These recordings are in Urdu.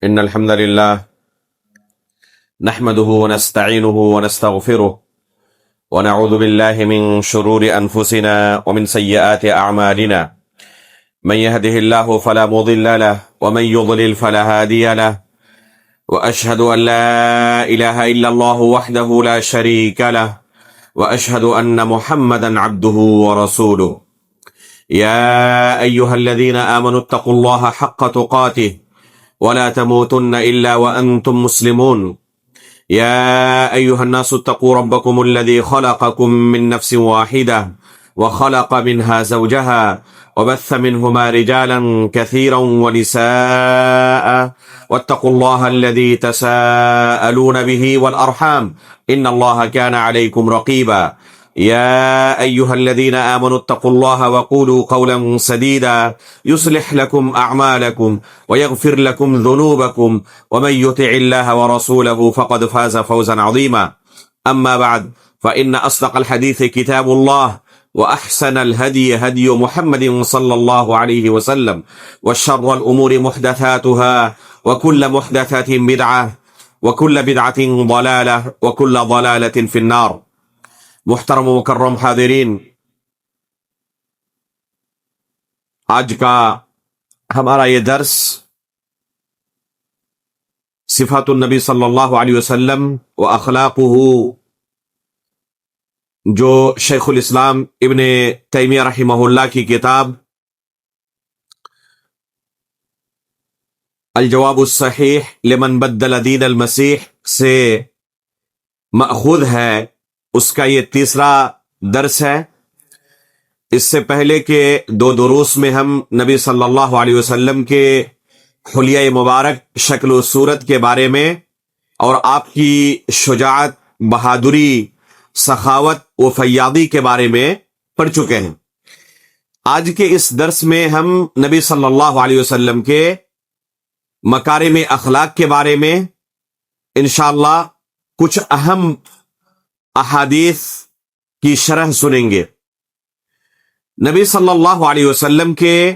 إن الحمد لله نحمده ونستعينه ونستغفره ونعوذ بالله من شرور أنفسنا ومن سيئات أعمالنا. من يهده الله فلا مضل له ومن يضلل فلا هادي له، وأشهد أن لا إله إلا الله وحده لا شريك له، وأشهد أن محمدا عبده ورسوله. يا أيها الذين آمنوا اتقوا الله حق تقاته ولا تموتن إلا وأنتم مسلمون. يا أيها الناس اتقوا ربكم الذي خلقكم من نفس واحدة وخلق منها زوجها وبث منهما رجالا كثيرا ونساء، واتقوا الله الذي تساءلون به والأرحام إن الله كان عليكم رقيبا. يا أيها الذين آمنوا اتقوا الله وقولوا قولا سديدا يصلح لكم أعمالكم ويغفر لكم ذنوبكم، ومن يطع الله ورسوله فقد فاز فوزا عظيما. أما بعد، فإن أصدق الحديث كتاب الله، وأحسن الهدي هدي محمد صلى الله عليه وسلم، وشر الأمور محدثاتها، وكل محدثة بدعة، وكل بدعة ضلالة، وكل ضلالة في النار. محترم و مکرم حاضرین، آج کا ہمارا یہ درس صفات النبی صلی اللہ علیہ وسلم و اخلاقہ، جو شیخ الاسلام ابن تیمیہ رحمہ اللہ کی کتاب الجواب الصحیح لمن بدل دین المسیح سے مأخوذ ہے، اس کا یہ تیسرا درس ہے۔ اس سے پہلے کے دو دروس میں ہم نبی صلی اللہ علیہ وسلم کے حلیہ مبارک، شکل و صورت کے بارے میں اور آپ کی شجاعت، بہادری، سخاوت و فیاضی کے بارے میں پڑھ چکے ہیں۔ آج کے اس درس میں ہم نبی صلی اللہ علیہ وسلم کے مکارم اخلاق کے بارے میں انشاءاللہ کچھ اہم احادیث کی شرح سنیں گے۔ نبی صلی اللہ علیہ وسلم کے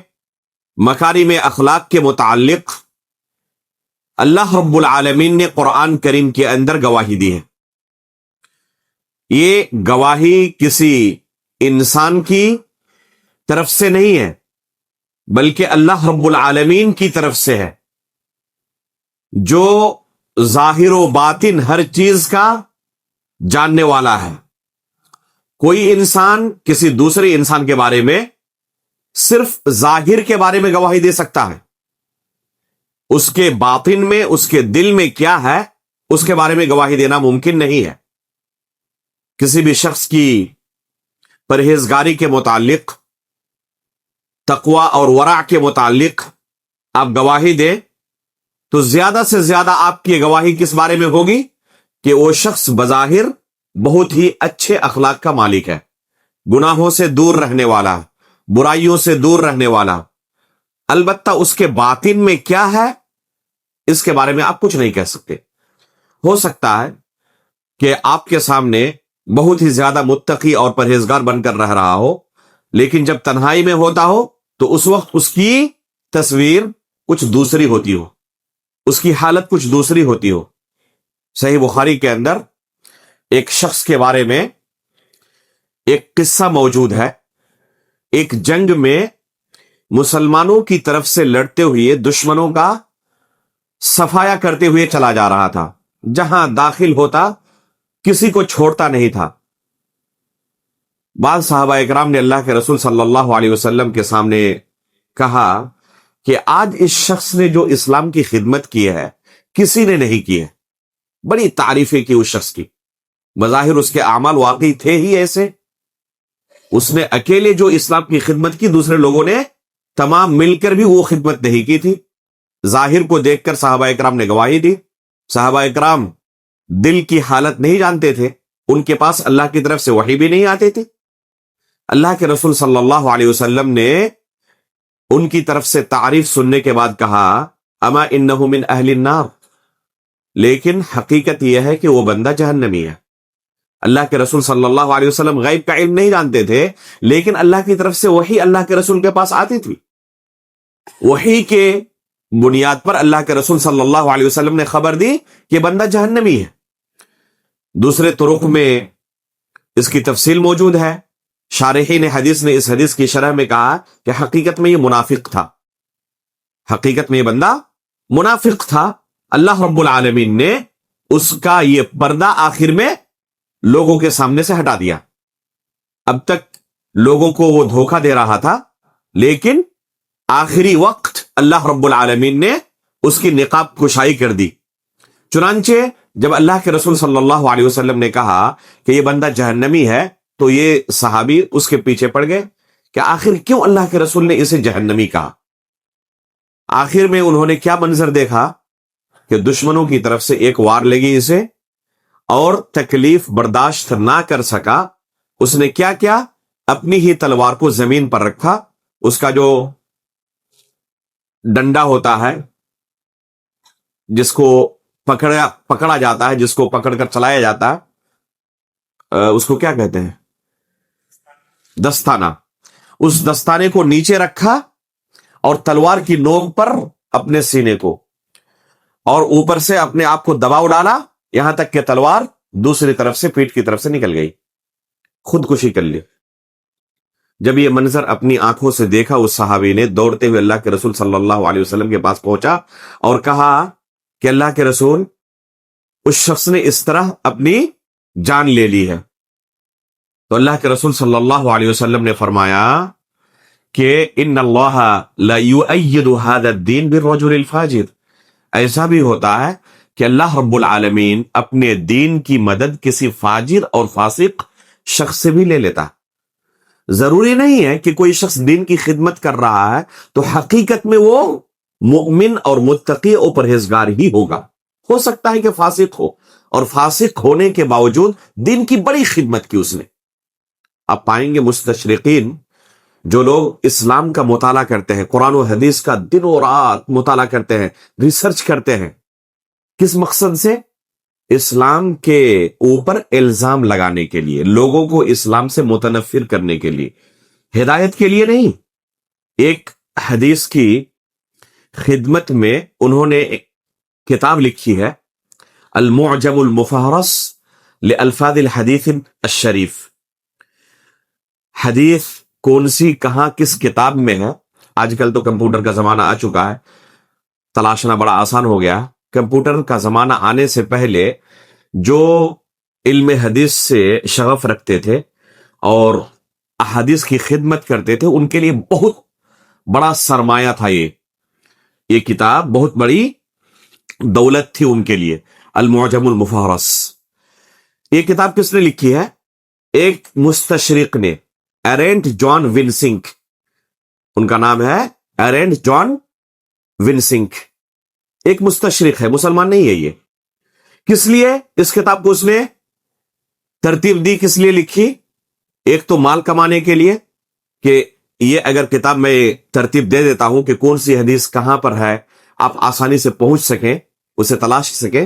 مکارم اخلاق کے متعلق اللہ رب العالمین نے قرآن کریم کے اندر گواہی دی ہے۔ یہ گواہی کسی انسان کی طرف سے نہیں ہے، بلکہ اللہ رب العالمین کی طرف سے ہے، جو ظاہر و باطن ہر چیز کا جاننے والا ہے۔ کوئی انسان کسی دوسرے انسان کے بارے میں صرف ظاہر کے بارے میں گواہی دے سکتا ہے، اس کے باطن میں، اس کے دل میں کیا ہے، اس کے بارے میں گواہی دینا ممکن نہیں ہے۔ کسی بھی شخص کی پرہیزگاری کے متعلق، تقوی اور ورع کے متعلق آپ گواہی دیں تو زیادہ سے زیادہ آپ کی گواہی کس بارے میں ہوگی کہ وہ شخص بظاہر بہت ہی اچھے اخلاق کا مالک ہے، گناہوں سے دور رہنے والا، برائیوں سے دور رہنے والا۔ البتہ اس کے باطن میں کیا ہے، اس کے بارے میں آپ کچھ نہیں کہہ سکتے۔ ہو سکتا ہے کہ آپ کے سامنے بہت ہی زیادہ متقی اور پرہیزگار بن کر رہ رہا ہو، لیکن جب تنہائی میں ہوتا ہو تو اس وقت اس کی تصویر کچھ دوسری ہوتی ہو، اس کی حالت کچھ دوسری ہوتی ہو۔ صحیح بخاری کے اندر ایک شخص کے بارے میں ایک قصہ موجود ہے۔ ایک جنگ میں مسلمانوں کی طرف سے لڑتے ہوئے دشمنوں کا صفایا کرتے ہوئے چلا جا رہا تھا، جہاں داخل ہوتا کسی کو چھوڑتا نہیں تھا۔ بعض صحابہ اکرام نے اللہ کے رسول صلی اللہ علیہ وسلم کے سامنے کہا کہ آج اس شخص نے جو اسلام کی خدمت کی ہے کسی نے نہیں کی ہے۔ بڑی تعریفیں کی اس شخص کی، بظاہر اس کے اعمال واقعی تھے ہی ایسے، اس نے اکیلے جو اسلام کی خدمت کی، دوسرے لوگوں نے تمام مل کر بھی وہ خدمت نہیں کی تھی۔ ظاہر کو دیکھ کر صحابہ اکرام نے گواہی دی۔ صحابہ اکرام دل کی حالت نہیں جانتے تھے، ان کے پاس اللہ کی طرف سے وحی بھی نہیں آتی تھی۔ اللہ کے رسول صلی اللہ علیہ وسلم نے ان کی طرف سے تعریف سننے کے بعد کہا اما انہ من اہل النار، لیکن حقیقت یہ ہے کہ وہ بندہ جہنمی ہے۔ اللہ کے رسول صلی اللہ علیہ وسلم غیب کا علم نہیں جانتے تھے، لیکن اللہ کی طرف سے وحی اللہ کے رسول کے پاس آتی تھی۔ وحی کے بنیاد پر اللہ کے رسول صلی اللہ علیہ وسلم نے خبر دی کہ بندہ جہنمی ہے۔ دوسرے طرق میں اس کی تفصیل موجود ہے۔ شارحین حدیث نے اس حدیث کی شرح میں کہا کہ حقیقت میں یہ منافق تھا، حقیقت میں یہ بندہ منافق تھا۔ اللہ رب العالمین نے اس کا یہ پردہ آخر میں لوگوں کے سامنے سے ہٹا دیا۔ اب تک لوگوں کو وہ دھوکہ دے رہا تھا، لیکن آخری وقت اللہ رب العالمین نے اس کی نقاب کشائی کر دی۔ چنانچہ جب اللہ کے رسول صلی اللہ علیہ وسلم نے کہا کہ یہ بندہ جہنمی ہے تو یہ صحابی اس کے پیچھے پڑ گئے کہ آخر کیوں اللہ کے رسول نے اسے جہنمی کہا۔ آخر میں انہوں نے کیا منظر دیکھا کہ دشمنوں کی طرف سے ایک وار لگی اسے اور تکلیف برداشت نہ کر سکا۔ اس نے کیا کیا؟ اپنی ہی تلوار کو زمین پر رکھا، اس کا جو ڈنڈا ہوتا ہے جس کو پکڑا جاتا ہے، جس کو پکڑ کر چلایا جاتا ہے، اس کو کیا کہتے ہیں؟ دستانہ۔ اس دستانے کو نیچے رکھا اور تلوار کی نوک پر اپنے سینے کو، اور اوپر سے اپنے آپ کو دباؤ ڈالا یہاں تک کہ تلوار دوسری طرف سے پیٹھ کی طرف سے نکل گئی، خودکشی کر لی۔ جب یہ منظر اپنی آنکھوں سے دیکھا، اس صحابی نے دوڑتے ہوئے اللہ کے رسول صلی اللہ علیہ وسلم کے پاس پہنچا اور کہا کہ اللہ کے رسول، اس شخص نے اس طرح اپنی جان لے لی ہے۔ تو اللہ کے رسول صلی اللہ علیہ وسلم نے فرمایا کہ ان اللہ لا یؤید ھذا الدین بالرجل الفاجر، ایسا بھی ہوتا ہے کہ اللہ رب العالمین اپنے دین کی مدد کسی فاجر اور فاسق شخص سے بھی لے لیتا۔ ضروری نہیں ہے کہ کوئی شخص دین کی خدمت کر رہا ہے تو حقیقت میں وہ مؤمن اور متقی اور پرہیزگار ہی ہوگا۔ ہو سکتا ہے کہ فاسق ہو، اور فاسق ہونے کے باوجود دین کی بڑی خدمت کی اس نے۔ آپ پائیں گے مستشرقین، جو لوگ اسلام کا مطالعہ کرتے ہیں، قرآن و حدیث کا دن و رات مطالعہ کرتے ہیں، ریسرچ کرتے ہیں، کس مقصد سے؟ اسلام کے اوپر الزام لگانے کے لیے، لوگوں کو اسلام سے متنفر کرنے کے لیے، ہدایت کے لیے نہیں۔ ایک حدیث کی خدمت میں انہوں نے ایک کتاب لکھی ہے، المعجم المفہرس لالفاظ الحدیث الشریف۔ حدیث کون سی کہاں کس کتاب میں ہے، آج کل تو کمپیوٹر کا زمانہ آ چکا ہے، تلاشنا بڑا آسان ہو گیا۔ کمپیوٹر کا زمانہ آنے سے پہلے جو علم حدیث سے شغف رکھتے تھے اور احادیث کی خدمت کرتے تھے، ان کے لیے بہت بڑا سرمایہ تھا۔ یہ کتاب بہت بڑی دولت تھی ان کے لیے، المعجم المفہرس۔ یہ کتاب کس نے لکھی ہے؟ ایک مستشرق نے، ایرنٹ جان ونسنک، ان کا نام ہے ایرنٹ جان ونسنک، ایک مستشرق ہے، مسلمان نہیں ہے یہ۔ کس لیے اس کتاب کو اس نے ترتیب دی، کس لیے لکھی؟ ایک تو مال کمانے کے لیے، کہ یہ اگر کتاب میں ترتیب دے دیتا ہوں کہ کون سی حدیث کہاں پر ہے، آپ آسانی سے پہنچ سکیں، اسے تلاش سکیں،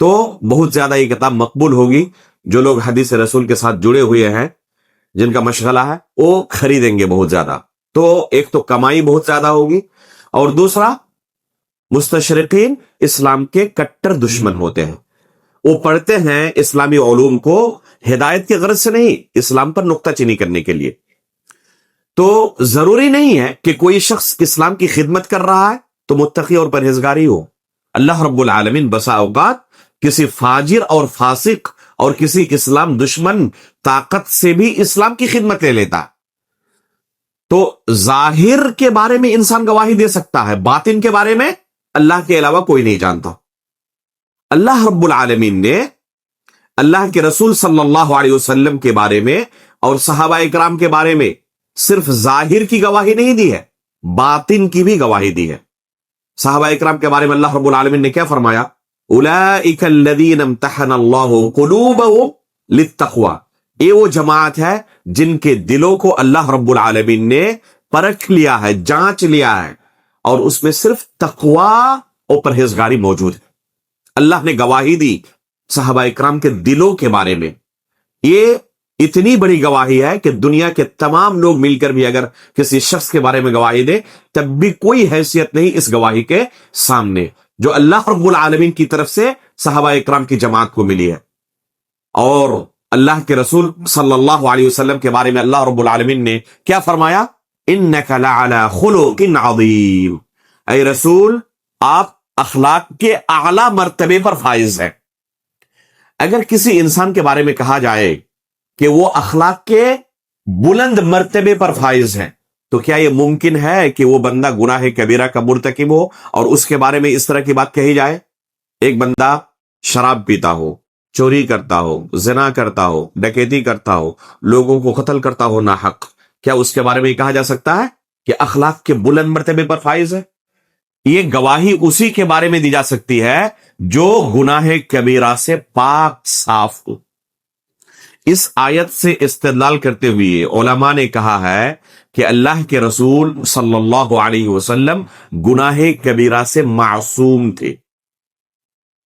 تو بہت زیادہ یہ کتاب مقبول ہوگی۔ جو لوگ حدیث رسول کے ساتھ جڑے ہوئے ہیں، جن کا مشغلہ ہے، وہ خریدیں گے بہت زیادہ۔ تو ایک تو کمائی بہت زیادہ ہوگی، اور دوسرا مستشرقین اسلام کے کٹر دشمن ہوتے ہیں، وہ پڑھتے ہیں اسلامی علوم کو ہدایت کی غرض سے نہیں، اسلام پر نکتہ چینی کرنے کے لیے۔ تو ضروری نہیں ہے کہ کوئی شخص اسلام کی خدمت کر رہا ہے تو متقی اور پرہیزگاری ہو۔ اللہ رب العالمین بسا اوقات کسی فاجر اور فاسق اور کسی اسلام دشمن طاقت سے بھی اسلام کی خدمت لے لیتا۔ تو ظاہر کے بارے میں انسان گواہی دے سکتا ہے، باطن کے بارے میں اللہ کے علاوہ کوئی نہیں جانتا۔ اللہ رب العالمین نے اللہ کے رسول صلی اللہ علیہ وسلم کے بارے میں اور صحابہ اکرام کے بارے میں صرف ظاہر کی گواہی نہیں دی ہے، باطن کی بھی گواہی دی ہے۔ صحابہ اکرام کے بارے میں اللہ رب العالمین نے کیا فرمایا؟ اولئک الذین امتحن اللہ قلوبہم للتقوی، یہ وہ جماعت ہے جن کے دلوں کو اللہ رب العالمین نے پرکھ لیا ہے، جانچ لیا ہے، اور اس میں صرف تقوی اور پرہیزگاری موجود ہے۔ اللہ نے گواہی دی صحابہ اکرام کے دلوں کے بارے میں۔ یہ اتنی بڑی گواہی ہے کہ دنیا کے تمام لوگ مل کر بھی اگر کسی شخص کے بارے میں گواہی دے تب بھی کوئی حیثیت نہیں اس گواہی کے سامنے جو اللہ رب العالمین کی طرف سے صحابہ اکرام کی جماعت کو ملی ہے۔ اور اللہ کے رسول صلی اللہ علیہ وسلم کے بارے میں اللہ رب العالمین نے کیا فرمایا؟ انک لعلی خلق عظیم، اے رسول آپ اخلاق کے اعلی مرتبے پر فائز ہیں۔ اگر کسی انسان کے بارے میں کہا جائے کہ وہ اخلاق کے بلند مرتبے پر فائز ہیں تو کیا یہ ممکن ہے کہ وہ بندہ گناہ کبیرہ کا مرتکب ہو اور اس کے بارے میں اس طرح کی بات کہی جائے؟ ایک بندہ شراب پیتا ہو، چوری کرتا ہو، زنا کرتا ہو، ڈکیتی کرتا ہو، لوگوں کو قتل کرتا ہو ناحق، کیا اس کے بارے میں کہا جا سکتا ہے کہ اخلاق کے بلند مرتبے پر فائز ہے؟ یہ گواہی اسی کے بارے میں دی جا سکتی ہے جو گناہ کبیرہ سے پاک صاف ہو۔ اس آیت سے استدلال کرتے ہوئے علماء نے کہا ہے کہ اللہ کے رسول صلی اللہ علیہ وسلم گناہ کبیرہ سے معصوم تھے۔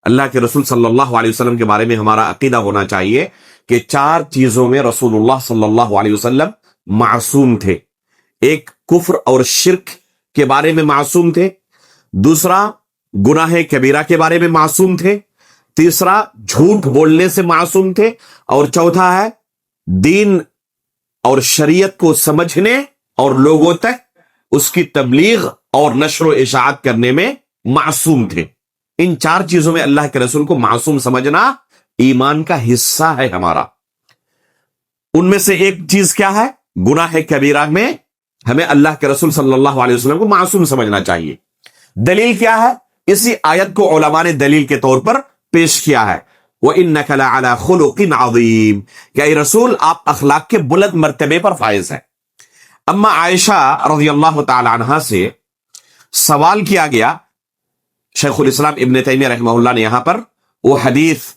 اللہ کے رسول صلی اللہ علیہ وسلم کے بارے میں ہمارا عقیدہ ہونا چاہیے کہ 4 چیزوں میں رسول اللہ صلی اللہ علیہ وسلم معصوم تھے۔ ایک، کفر اور شرک کے بارے میں معصوم تھے۔ دوسرا، گناہ کبیرہ کے بارے میں معصوم تھے۔ تیسرا، جھوٹ بولنے سے معصوم تھے۔ اور چوتھا ہے دین اور شریعت کو سمجھنے اور لوگوں تک اس کی تبلیغ اور نشر و اشاعت کرنے میں معصوم تھے۔ ان 4 چیزوں میں اللہ کے رسول کو معصوم سمجھنا ایمان کا حصہ ہے ہمارا۔ ان میں سے ایک چیز کیا ہے؟ گناہ کبیرہ میں ہمیں اللہ کے رسول صلی اللہ علیہ وسلم کو معصوم سمجھنا چاہیے۔ دلیل کیا ہے؟ اسی آیت کو علماء نے دلیل کے طور پر پیش کیا ہے، وَإِنَّكَ لَعَلَىٰ خُلُقٍ عَظِيمٍ، کہ اے رسول آپ اخلاق کے بلند مرتبے پر فائز ہیں۔ اما عائشہ رضی اللہ تعالی عنہا سے سوال کیا گیا، شیخ الاسلام ابن تیمیہ رحمہ اللہ نے یہاں پر وہ حدیث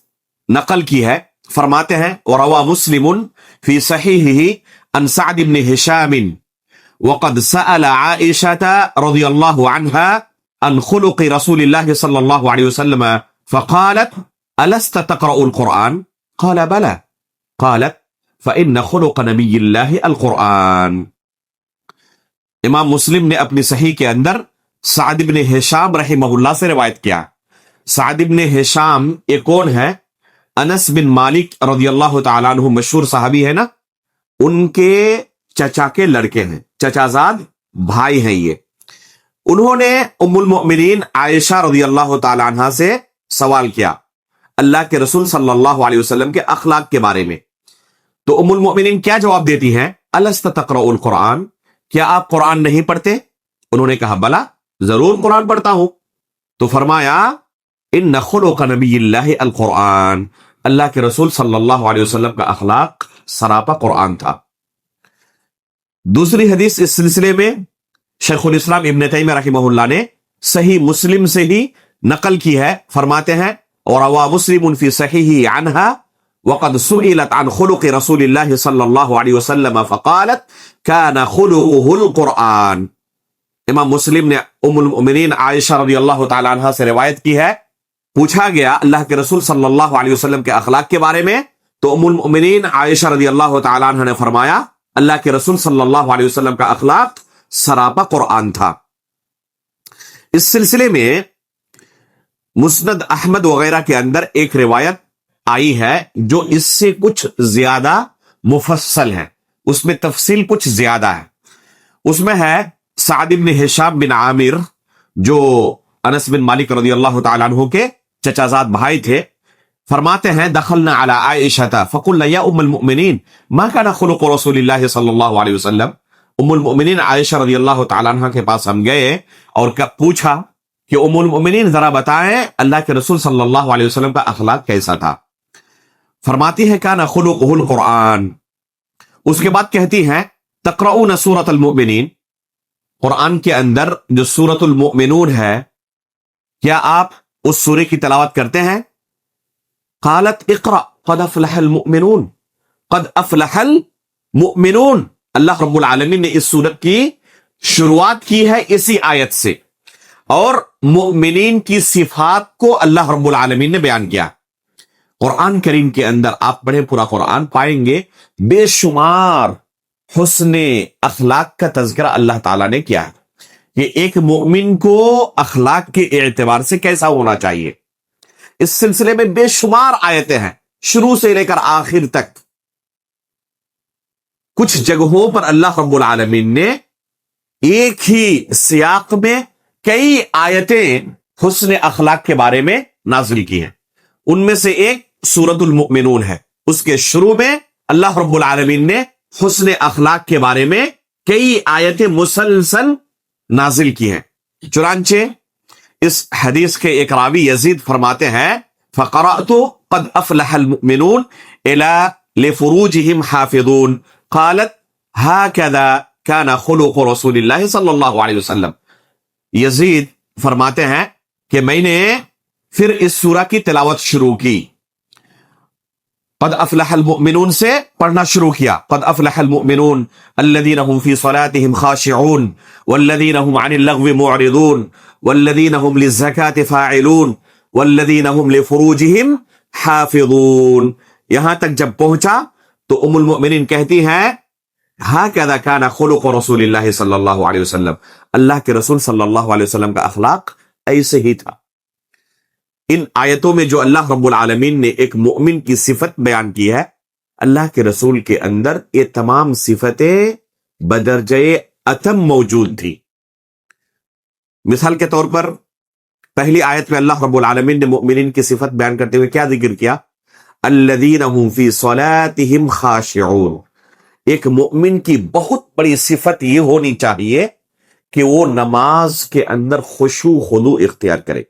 نقل کی ہے، فرماتے ہیں وَرَوَى مُسْلِمٌ فِي صَحِيحِهِ عن سعد بن هشام وقد سأل عائشة رضي الله عنها عن خلق رسول الله صلى الله عليه وسلم فقالت ألست تقرأ القرآن؟ قال بلى. قالت فإن خلق نبي الله القرآن۔ امام مسلم نے اپنی صحیح کے اندر سعد بن ہشام رحمہ اللہ سے روایت کیا۔ سعد بن ہشام یہ کون ہے؟ انس بن مالک رضی اللہ تعالیٰ عنہ مشہور صحابی ہے نا، ان کے چچا کے لڑکے ہیں، چچا زاد بھائی ہیں یہ۔ انہوں نے ام المؤمنین عائشہ رضی اللہ تعالی عنہا سے سوال کیا اللہ کے رسول صلی اللہ علیہ وسلم کے اخلاق کے بارے میں، تو ام المؤمنین کیا جواب دیتی ہیں؟ الست تقرأ القرآن، کیا آپ قرآن نہیں پڑھتے؟ انہوں نے کہا بلا، ضرور قرآن پڑھتا ہوں۔ تو فرمایا ان خلق نبی اللہ القرآن، اللہ کے رسول صلی اللہ علیہ وسلم کا اخلاق سراپا قرآن تھا۔ دوسری حدیث اس سلسلے میں شیخ الاسلام ابن تیمیہ رحمہ اللہ نے صحیح مسلم سے ہی نقل کی ہے، فرماتے ہیں وَرَوَى مُسْلِمٌ فِي صَحِيحِهِ عَنْهَا وَقَدْ سُئِلَتْ عَنْ خُلُقِ رَسُولِ اللَّهِ صَلَّى اللَّهُ عَلَيْهِ وسلم فَقَالَتْ كَانَ خُلُقُهُ الْقُرْآنِ۔ امام مسلم نے ام المؤمنین عائشہ رضی اللہ تعالی عنہا سے روایت کی ہے، پوچھا گیا اللہ کے رسول صلی اللہ علیہ وسلم کے اخلاق کے بارے میں، تو ام المؤمنین عائشہ رضی اللہ تعالی عنہا نے فرمایا اللہ کے رسول صلی اللہ علیہ وسلم کا اخلاق سراپا قرآن تھا۔ اس سلسلے میں مسند احمد وغیرہ کے اندر ایک روایت آئی ہے جو اس سے کچھ زیادہ مفصل ہے، اس میں تفصیل کچھ زیادہ ہے۔ اس میں ہے سعد بن ہشام بن عامر جو انس بن مالک رضی اللہ تعالیٰ عنہ کے چچا زاد بھائی تھے، فرماتے ہیں دخلنا علی عائشہ فقلنا یا ام المؤمنین ما کان خلق رسول اللہ صلی اللہ علیہ وسلم۔ ام المؤمنین عائشہ رضی اللہ تعالیٰ عنہ کے پاس ہم گئے اور پوچھا کہ ام المؤمنین ذرا بتائیں اللہ کے رسول صلی اللہ علیہ وسلم کا اخلاق کیسا تھا؟ فرماتی ہے کان خلقہ القرآن۔ اس کے بعد کہتی ہیں تقرؤون سورۃ المؤمنین، قرآن کے اندر جو سورۃ المؤمنون ہے کیا آپ اس سورے کی تلاوت کرتے ہیں؟ قالت اقرأ قد افلح المؤمنون، قد افلح المؤمنون۔ اللہ رب العالمین نے اس سورت کی شروعات کی ہے اسی آیت سے، اور مؤمنین کی صفات کو اللہ رب العالمین نے بیان کیا۔ قرآن کریم کے اندر آپ پڑھیں پورا قرآن، پائیں گے بے شمار حسن اخلاق کا تذکرہ اللہ تعالیٰ نے کیا ہے کہ ایک مومن کو اخلاق کے اعتبار سے کیسا ہونا چاہیے۔ اس سلسلے میں بے شمار آیتیں ہیں شروع سے لے کر آخر تک۔ کچھ جگہوں پر اللہ رب العالمین نے ایک ہی سیاق میں کئی آیتیں حسن اخلاق کے بارے میں نازل کی ہیں۔ ان میں سے ایک سورۃ المؤمنون ہے، اس کے شروع میں اللہ رب العالمین نے حسن اخلاق کے بارے میں کئی آیتیں مسلسل نازل کی ہیں۔ چنانچہ اس حدیث کے ایک راوی یزید فرماتے ہیں فقرأت قد افلح المؤمنون الى لفروجهم حافظون قالت هكذا كان خلق رسول اللہ صلی اللہ علیہ وسلم۔ یزید فرماتے ہیں کہ میں نے پھر اس سورہ کی تلاوت شروع کی، قد افلح المؤمنون سے پڑھنا شروع کیا، قد افلح المؤمنون الذين هم في صلاتهم خاشعون والذين هم عن اللغو معرضون والذين هم للزكاة فاعلون والذين هم لفروجهم حافظون۔ یہاں تک جب پہنچا تو ام المؤمنین کہتی ہیں هكذا كان خلق رسول اللہ صلی اللہ علیہ وسلم، اللہ کے رسول صلی اللہ علیہ وسلم کا اخلاق ایسے ہی تھا۔ ان آیتوں میں جو اللہ رب العالمین نے ایک مؤمن کی صفت بیان کی ہے، اللہ کے رسول کے اندر یہ تمام صفتیں بدرجہ اتم موجود تھی۔ مثال کے طور پر پہلی آیت میں اللہ رب العالمین نے مؤمنین کی صفت بیان کرتے ہوئے کیا ذکر کیا؟ الذین هم فی صلاتهم خاشعون۔ ایک مؤمن کی بہت بڑی صفت یہ ہونی چاہیے کہ وہ نماز کے اندر خشوع خضوع اختیار کرے۔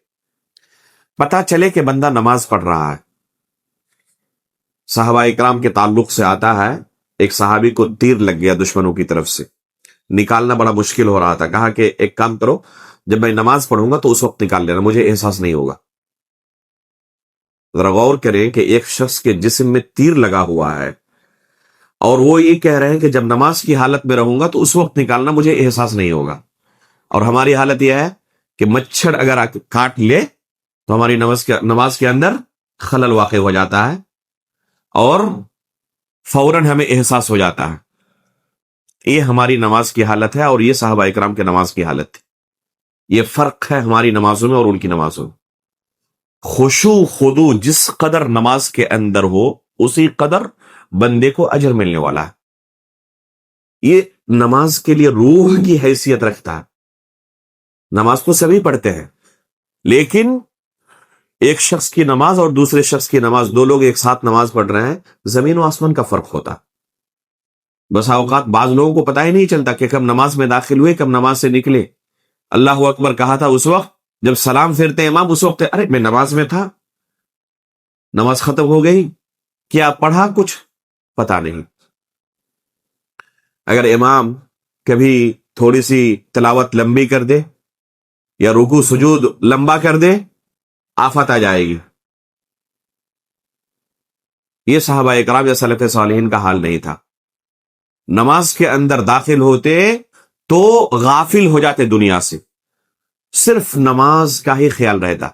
پتہ چلے کہ بندہ نماز پڑھ رہا ہے۔ صحابہ اکرام کے تعلق سے آتا ہے، ایک صحابی کو تیر لگ گیا دشمنوں کی طرف سے، نکالنا بڑا مشکل ہو رہا تھا۔ کہا کہ ایک کام کرو، جب میں نماز پڑھوں گا تو اس وقت نکال لینا، مجھے احساس نہیں ہوگا۔ ذرا غور کریں کہ ایک شخص کے جسم میں تیر لگا ہوا ہے اور وہ یہ کہہ رہے ہیں کہ جب نماز کی حالت میں رہوں گا تو اس وقت نکالنا، مجھے احساس نہیں ہوگا۔ اور ہماری حالت یہ ہے کہ مچھر اگر کاٹ لے تو ہماری نماز کے اندر خلل واقع ہو جاتا ہے اور فوراً ہمیں احساس ہو جاتا ہے۔ یہ ہماری نماز کی حالت ہے اور یہ صحابہ اکرام کے نماز کی حالت تھی۔ یہ فرق ہے ہماری نمازوں میں اور ان کی نمازوں میں۔ خشوع خضوع جس قدر نماز کے اندر ہو اسی قدر بندے کو اجر ملنے والا ہے۔ یہ نماز کے لیے روح کی حیثیت رکھتا ہے۔ نماز کو سبھی پڑھتے ہیں، لیکن ایک شخص کی نماز اور دوسرے شخص کی نماز، دو لوگ ایک ساتھ نماز پڑھ رہے ہیں، زمین و آسمان کا فرق ہوتا۔ بس اوقات بعض لوگوں کو پتہ ہی نہیں چلتا کہ کب نماز میں داخل ہوئے، کب نماز سے نکلے۔ اللہ اکبر کہا تھا اس وقت جب سلام پھیرتے امام، اس وقت ارے میں نماز میں تھا، نماز ختم ہو گئی، کیا پڑھا کچھ پتہ نہیں۔ اگر امام کبھی تھوڑی سی تلاوت لمبی کر دے یا رکوع سجود لمبا کر دے، آفت آ جائے گی۔ یہ صحابہ اکرام یا سلف صالحین کا حال نہیں تھا۔ نماز کے اندر داخل ہوتے تو غافل ہو جاتے دنیا سے، صرف نماز کا ہی خیال رہتا۔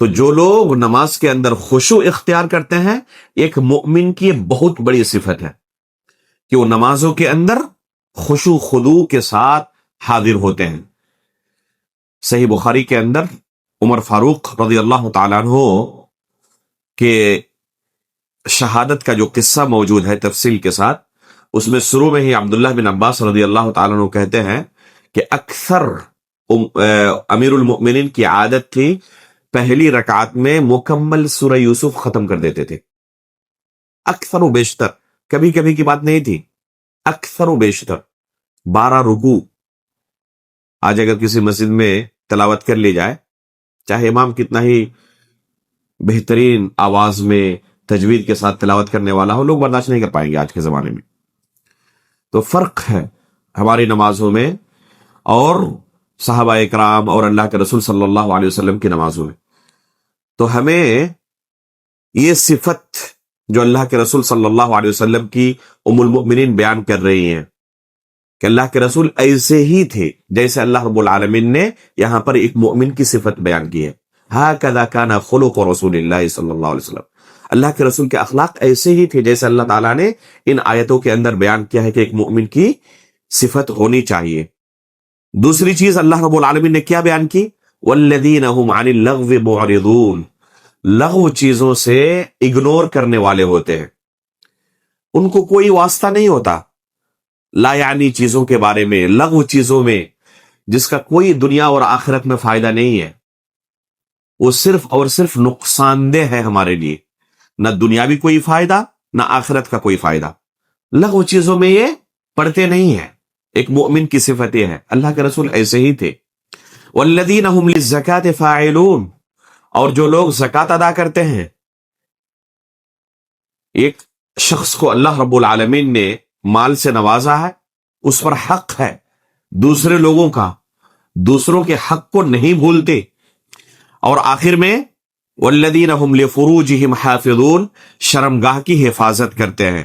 تو جو لوگ نماز کے اندر خشوع اختیار کرتے ہیں، ایک مؤمن کی بہت بڑی صفت ہے کہ وہ نمازوں کے اندر خشوع خضوع کے ساتھ حاضر ہوتے ہیں۔ صحیح بخاری کے اندر عمر فاروق رضی اللہ تعالیٰ عنہ کے شہادت کا جو قصہ موجود ہے تفصیل کے ساتھ، اس میں شروع میں ہی عبداللہ بن عباس رضی اللہ تعالیٰ عنہ کہتے ہیں کہ اکثر امیر المؤمنین کی عادت تھی پہلی رکعت میں مکمل سورہ یوسف ختم کر دیتے تھے، اکثر و بیشتر، کبھی کبھی کی بات نہیں تھی، اکثر و بیشتر 12 رکوع۔ آج اگر کسی مسجد میں تلاوت کر لی جائے، چاہے امام کتنا ہی بہترین آواز میں تجوید کے ساتھ تلاوت کرنے والا ہو، لوگ برداشت نہیں کر پائیں گے آج کے زمانے میں۔ تو فرق ہے ہماری نمازوں میں اور صحابہ اکرام اور اللہ کے رسول صلی اللہ علیہ وسلم کی نمازوں میں۔ تو ہمیں یہ صفت جو اللہ کے رسول صلی اللہ علیہ وسلم کی ام المؤمنین بیان کر رہی ہیں کہ اللہ کے رسول ایسے ہی تھے جیسے اللہ رب العالمین نے یہاں پر ایک مؤمن کی صفت بیان کی ہے۔ ہاکذا کان خلق رسول اللہ صلی اللہ علیہ وسلم، اللہ کے رسول کے اخلاق ایسے ہی تھے جیسے اللہ تعالیٰ نے ان آیتوں کے اندر بیان کیا ہے کہ ایک مومن کی صفت ہونی چاہیے۔ دوسری چیز اللہ رب العالمین نے کیا بیان کی؟ والذین هم عن اللغو معرضون، لغو چیزوں سے اگنور کرنے والے ہوتے ہیں، ان کو کوئی واسطہ نہیں ہوتا لا یعنی چیزوں کے بارے میں، لغو چیزوں میں جس کا کوئی دنیا اور آخرت میں فائدہ نہیں ہے، وہ صرف اور صرف نقصان دہ ہے ہمارے لیے، نہ دنیاوی کوئی فائدہ نہ آخرت کا کوئی فائدہ، لغو چیزوں میں یہ پڑتے نہیں ہیں۔ ایک مومن کی صفت یہ ہے، اللہ کے رسول ایسے ہی تھے۔ والذین هم للزکاة فاعلون، اور جو لوگ زکات ادا کرتے ہیں، ایک شخص کو اللہ رب العالمین نے مال سے نوازا ہے، اس پر حق ہے دوسرے لوگوں کا، دوسروں کے حق کو نہیں بھولتے۔ اور آخر میں والذین هم لفروجہم حافظون، شرمگاہ کی حفاظت کرتے ہیں۔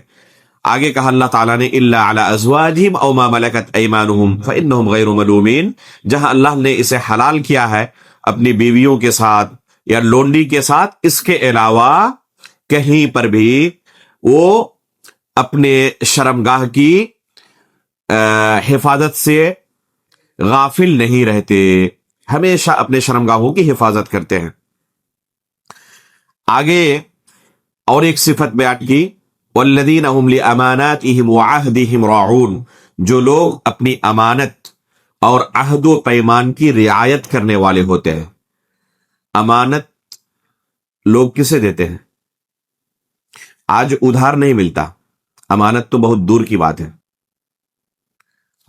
آگے کہا اللہ تعالیٰ نے الا علی ازواجہم او ما ملکت ایمانہم فانہم غیر ملومین، جہاں اللہ نے اسے حلال کیا ہے اپنی بیویوں کے ساتھ یا لونڈی کے ساتھ، اس کے علاوہ کہیں پر بھی وہ اپنے شرمگاہ کی حفاظت سے غافل نہیں رہتے، ہمیشہ اپنے شرمگاہوں کی حفاظت کرتے ہیں۔ آگے اور ایک صفت بیان کی، والذین هم لاماناتہم وعہدہم راعون، جو لوگ اپنی امانت اور عہد و پیمان کی رعایت کرنے والے ہوتے ہیں۔ امانت لوگ کسے دیتے ہیں؟ آج ادھار نہیں ملتا، امانت تو بہت دور کی بات ہے۔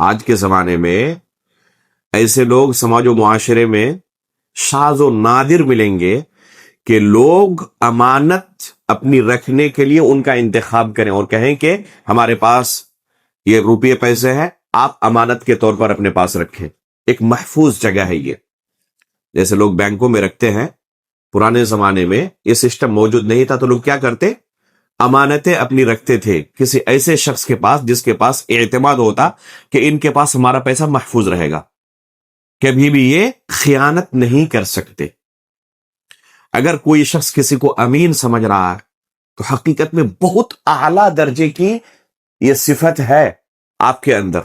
آج کے زمانے میں ایسے لوگ سماج و معاشرے میں شاذ و نادر ملیں گے کہ لوگ امانت اپنی رکھنے کے لیے ان کا انتخاب کریں اور کہیں کہ ہمارے پاس یہ روپے پیسے ہیں، آپ امانت کے طور پر اپنے پاس رکھیں۔ ایک محفوظ جگہ ہے یہ، جیسے لوگ بینکوں میں رکھتے ہیں۔ پرانے زمانے میں یہ سسٹم موجود نہیں تھا تو لوگ کیا کرتے؟ امانتیں اپنی رکھتے تھے کسی ایسے شخص کے پاس جس کے پاس اعتماد ہوتا کہ ان کے پاس ہمارا پیسہ محفوظ رہے گا، کبھی بھی یہ خیانت نہیں کر سکتے۔ اگر کوئی شخص کسی کو امین سمجھ رہا ہے تو حقیقت میں بہت اعلیٰ درجے کی یہ صفت ہے آپ کے اندر۔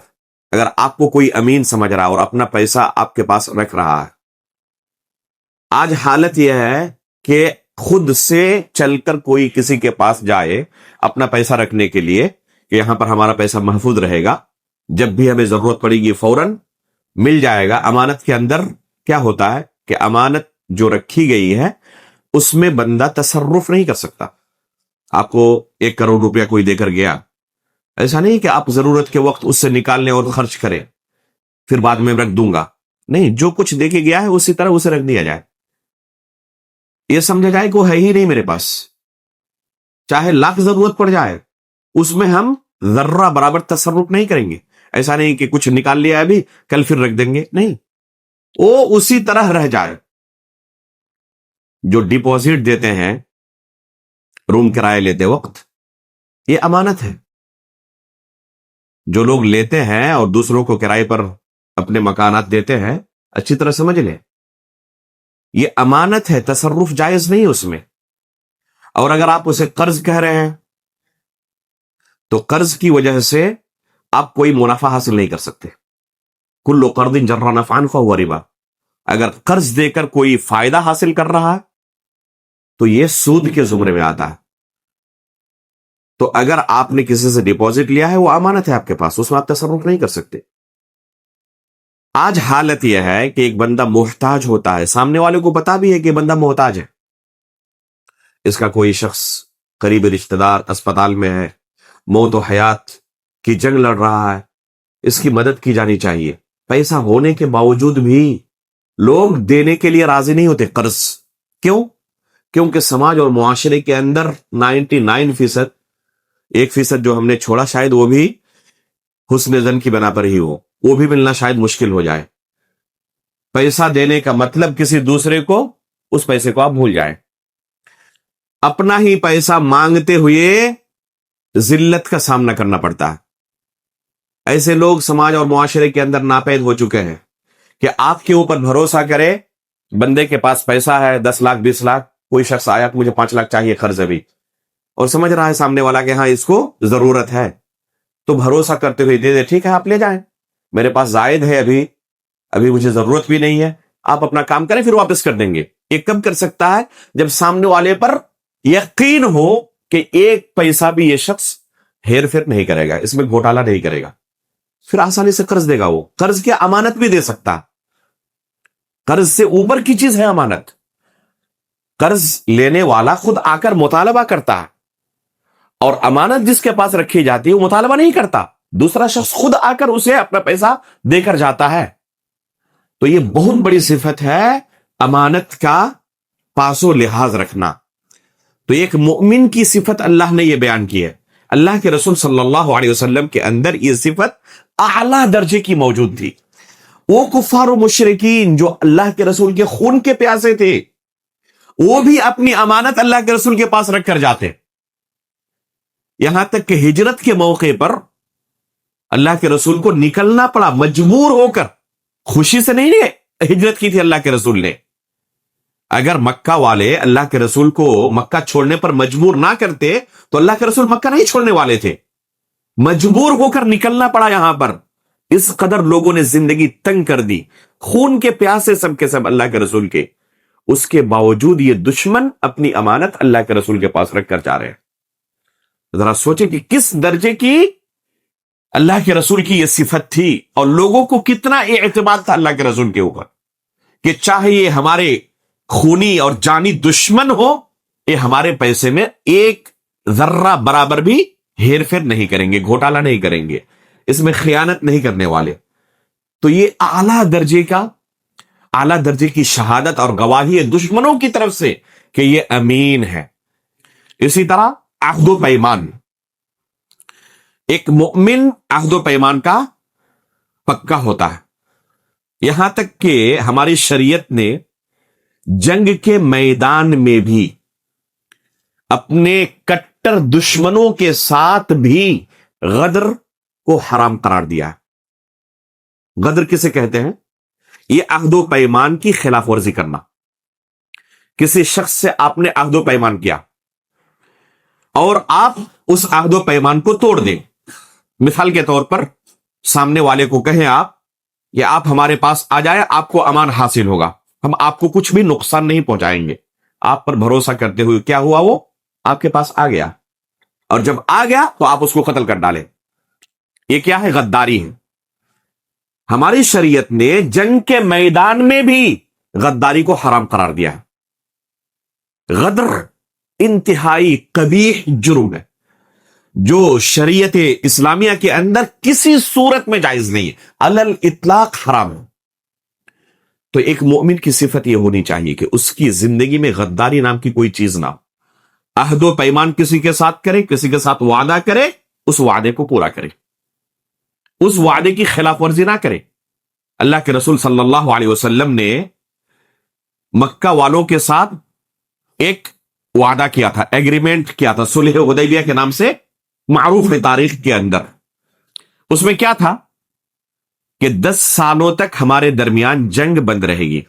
اگر آپ کو کوئی امین سمجھ رہا ہے اور اپنا پیسہ آپ کے پاس رکھ رہا ہے، آج حالت یہ ہے کہ خود سے چل کر کوئی کسی کے پاس جائے اپنا پیسہ رکھنے کے لیے کہ یہاں پر ہمارا پیسہ محفوظ رہے گا، جب بھی ہمیں ضرورت پڑے گی فوراً مل جائے گا۔ امانت کے اندر کیا ہوتا ہے کہ امانت جو رکھی گئی ہے اس میں بندہ تصرف نہیں کر سکتا۔ آپ کو 1 کروڑ روپیہ کوئی دے کر گیا، ایسا نہیں کہ آپ ضرورت کے وقت اس سے نکال لیں اور خرچ کریں پھر بعد میں رکھ دوں گا، نہیں، جو کچھ دے کے گیا ہے اسی طرح اسے رکھ دیا جائے، یہ سمجھا جائے کہ وہ ہے ہی نہیں میرے پاس، چاہے لاکھ ضرورت پڑ جائے اس میں ہم ذرہ برابر تصرف نہیں کریں گے۔ ایسا نہیں کہ کچھ نکال لیا ابھی کل پھر رکھ دیں گے، نہیں، وہ اسی طرح رہ جائے۔ جو ڈپوزٹ دیتے ہیں روم کرایہ لیتے وقت، یہ امانت ہے۔ جو لوگ لیتے ہیں اور دوسروں کو کرائے پر اپنے مکانات دیتے ہیں، اچھی طرح سمجھ لیں، یہ امانت ہے، تصرف جائز نہیں اس میں۔ اور اگر آپ اسے قرض کہہ رہے ہیں تو قرض کی وجہ سے آپ کوئی منافع حاصل نہیں کر سکتے۔ کل قرض جر نفعا فهو ربا، اگر قرض دے کر کوئی فائدہ حاصل کر رہا ہے تو یہ سود کے زمرے میں آتا ہے۔ تو اگر آپ نے کسی سے ڈپوزٹ لیا ہے وہ امانت ہے آپ کے پاس، اس میں آپ تصرف نہیں کر سکتے۔ آج حالت یہ ہے کہ ایک بندہ محتاج ہوتا ہے، سامنے والے کو پتا بھی ہے کہ بندہ محتاج ہے، اس کا کوئی شخص قریبی رشتہ دار اسپتال میں ہے، موت و حیات کی جنگ لڑ رہا ہے، اس کی مدد کی جانی چاہیے۔ پیسہ ہونے کے باوجود بھی لوگ دینے کے لیے راضی نہیں ہوتے قرض۔ کیوں؟ کیونکہ سماج اور معاشرے کے اندر 99%، 1% جو ہم نے چھوڑا شاید وہ بھی حسن ظن کی بنا پر ہی ہو، وہ بھی ملنا شاید مشکل ہو جائے۔ پیسہ دینے کا مطلب کسی دوسرے کو، اس پیسے کو آپ بھول جائیں۔ اپنا ہی پیسہ مانگتے ہوئے ذلت کا سامنا کرنا پڑتا ہے۔ ایسے لوگ سماج اور معاشرے کے اندر ناپید ہو چکے ہیں کہ آپ کے اوپر بھروسہ کرے بندے کے پاس پیسہ ہے 10 لاکھ 20 لاکھ, کوئی شخص آیا کہ مجھے 5 لاکھ چاہیے قرض ابھی, اور سمجھ رہا ہے سامنے والا کہ ہاں اس کو ضرورت ہے, تو بھروسہ کرتے ہوئے دے دے, ٹھیک ہے آپ لے جائیں, میرے پاس زائد ہے ابھی مجھے ضرورت بھی نہیں ہے, آپ اپنا کام کریں پھر واپس کر دیں گے. یہ کب کر سکتا ہے؟ جب سامنے والے پر یقین ہو کہ ایک پیسہ بھی یہ شخص ہیر پھیر نہیں کرے گا, اس میں گھوٹالہ نہیں کرے گا, پھر آسانی سے قرض دے گا. وہ قرض کی امانت بھی دے سکتا, قرض سے اوپر کی چیز ہے امانت. قرض لینے والا خود آ کر مطالبہ کرتا ہے, اور امانت جس کے پاس رکھی جاتی ہے وہ مطالبہ نہیں کرتا, دوسرا شخص خود آ کر اسے اپنا پیسہ دے کر جاتا ہے. تو یہ بہت بڑی صفت ہے امانت کا پاس و لحاظ رکھنا. تو ایک مومن کی صفت اللہ نے یہ بیان کی ہے. اللہ کے رسول صلی اللہ علیہ وسلم کے اندر یہ صفت اعلیٰ درجے کی موجود تھی. وہ کفار و مشرکین جو اللہ کے رسول کے خون کے پیاسے تھے, وہ بھی اپنی امانت اللہ کے رسول کے پاس رکھ کر جاتے, یہاں تک کہ ہجرت کے موقع پر اللہ کے رسول کو نکلنا پڑا مجبور ہو کر, خوشی سے نہیں ہجرت کی تھی اللہ کے رسول نے. اگر مکہ والے اللہ کے رسول کو مکہ چھوڑنے پر مجبور نہ کرتے تو اللہ کے رسول مکہ نہیں چھوڑنے والے تھے, مجبور ہو کر نکلنا پڑا یہاں پر. اس قدر لوگوں نے زندگی تنگ کر دی, خون کے پیاسے سب کے سب اللہ کے رسول کے, اس کے باوجود یہ دشمن اپنی امانت اللہ کے رسول کے پاس رکھ کر جا رہے ہیں. ذرا سوچیں کہ کس درجے کی اللہ کے رسول کی یہ صفت تھی, اور لوگوں کو کتنا اعتماد تھا اللہ کے رسول کے اوپر, کہ چاہے یہ ہمارے خونی اور جانی دشمن ہو, یہ ہمارے پیسے میں ایک ذرہ برابر بھی ہیر پھیر نہیں کریں گے, گھوٹالہ نہیں کریں گے, اس میں خیانت نہیں کرنے والے. تو یہ اعلیٰ درجے کی شہادت اور گواہی ہے دشمنوں کی طرف سے کہ یہ امین ہے. اسی طرح عہد و پیمان, ایک مومن عہد و پیمان کا پکا ہوتا ہے. یہاں تک کہ ہماری شریعت نے جنگ کے میدان میں بھی اپنے کٹر دشمنوں کے ساتھ بھی غدر کو حرام قرار دیا ہے. غدر کسے کہتے ہیں؟ یہ عہد و پیمان کی خلاف ورزی کرنا. کسی شخص سے آپ نے عہد و پیمان کیا اور آپ اس عہد و پیمان کو توڑ دیں. مثال کے طور پر سامنے والے کو کہیں آپ یا آپ ہمارے پاس آ جائے, آپ کو امان حاصل ہوگا, ہم آپ کو کچھ بھی نقصان نہیں پہنچائیں گے. آپ پر بھروسہ کرتے ہوئے کیا ہوا, وہ آپ کے پاس آ گیا, اور جب آ گیا تو آپ اس کو قتل کر ڈالیں. یہ کیا ہے؟ غداری ہے. ہماری شریعت نے جنگ کے میدان میں بھی غداری کو حرام قرار دیا ہے. غدر انتہائی قبیح جرم ہے جو شریعت اسلامیہ کے اندر کسی صورت میں جائز نہیں ہے, علی الاطلاق حرام ہے. تو ایک مومن کی صفت یہ ہونی چاہیے کہ اس کی زندگی میں غداری نام کی کوئی چیز نہ ہو. عہد و پیمان کسی کے ساتھ کرے, کسی کے ساتھ وعدہ کرے, اس وعدے کو پورا کرے, اس وعدے کی خلاف ورزی نہ کرے. اللہ کے رسول صلی اللہ علیہ وسلم نے مکہ والوں کے ساتھ ایک وعدہ کیا تھا, ایگریمنٹ کیا تھا, صلح حدیبیہ کے نام سے معروف ہے تاریخ کے اندر. اس میں کیا تھا کہ 10 سالوں تک ہمارے درمیان جنگ بند رہے گی.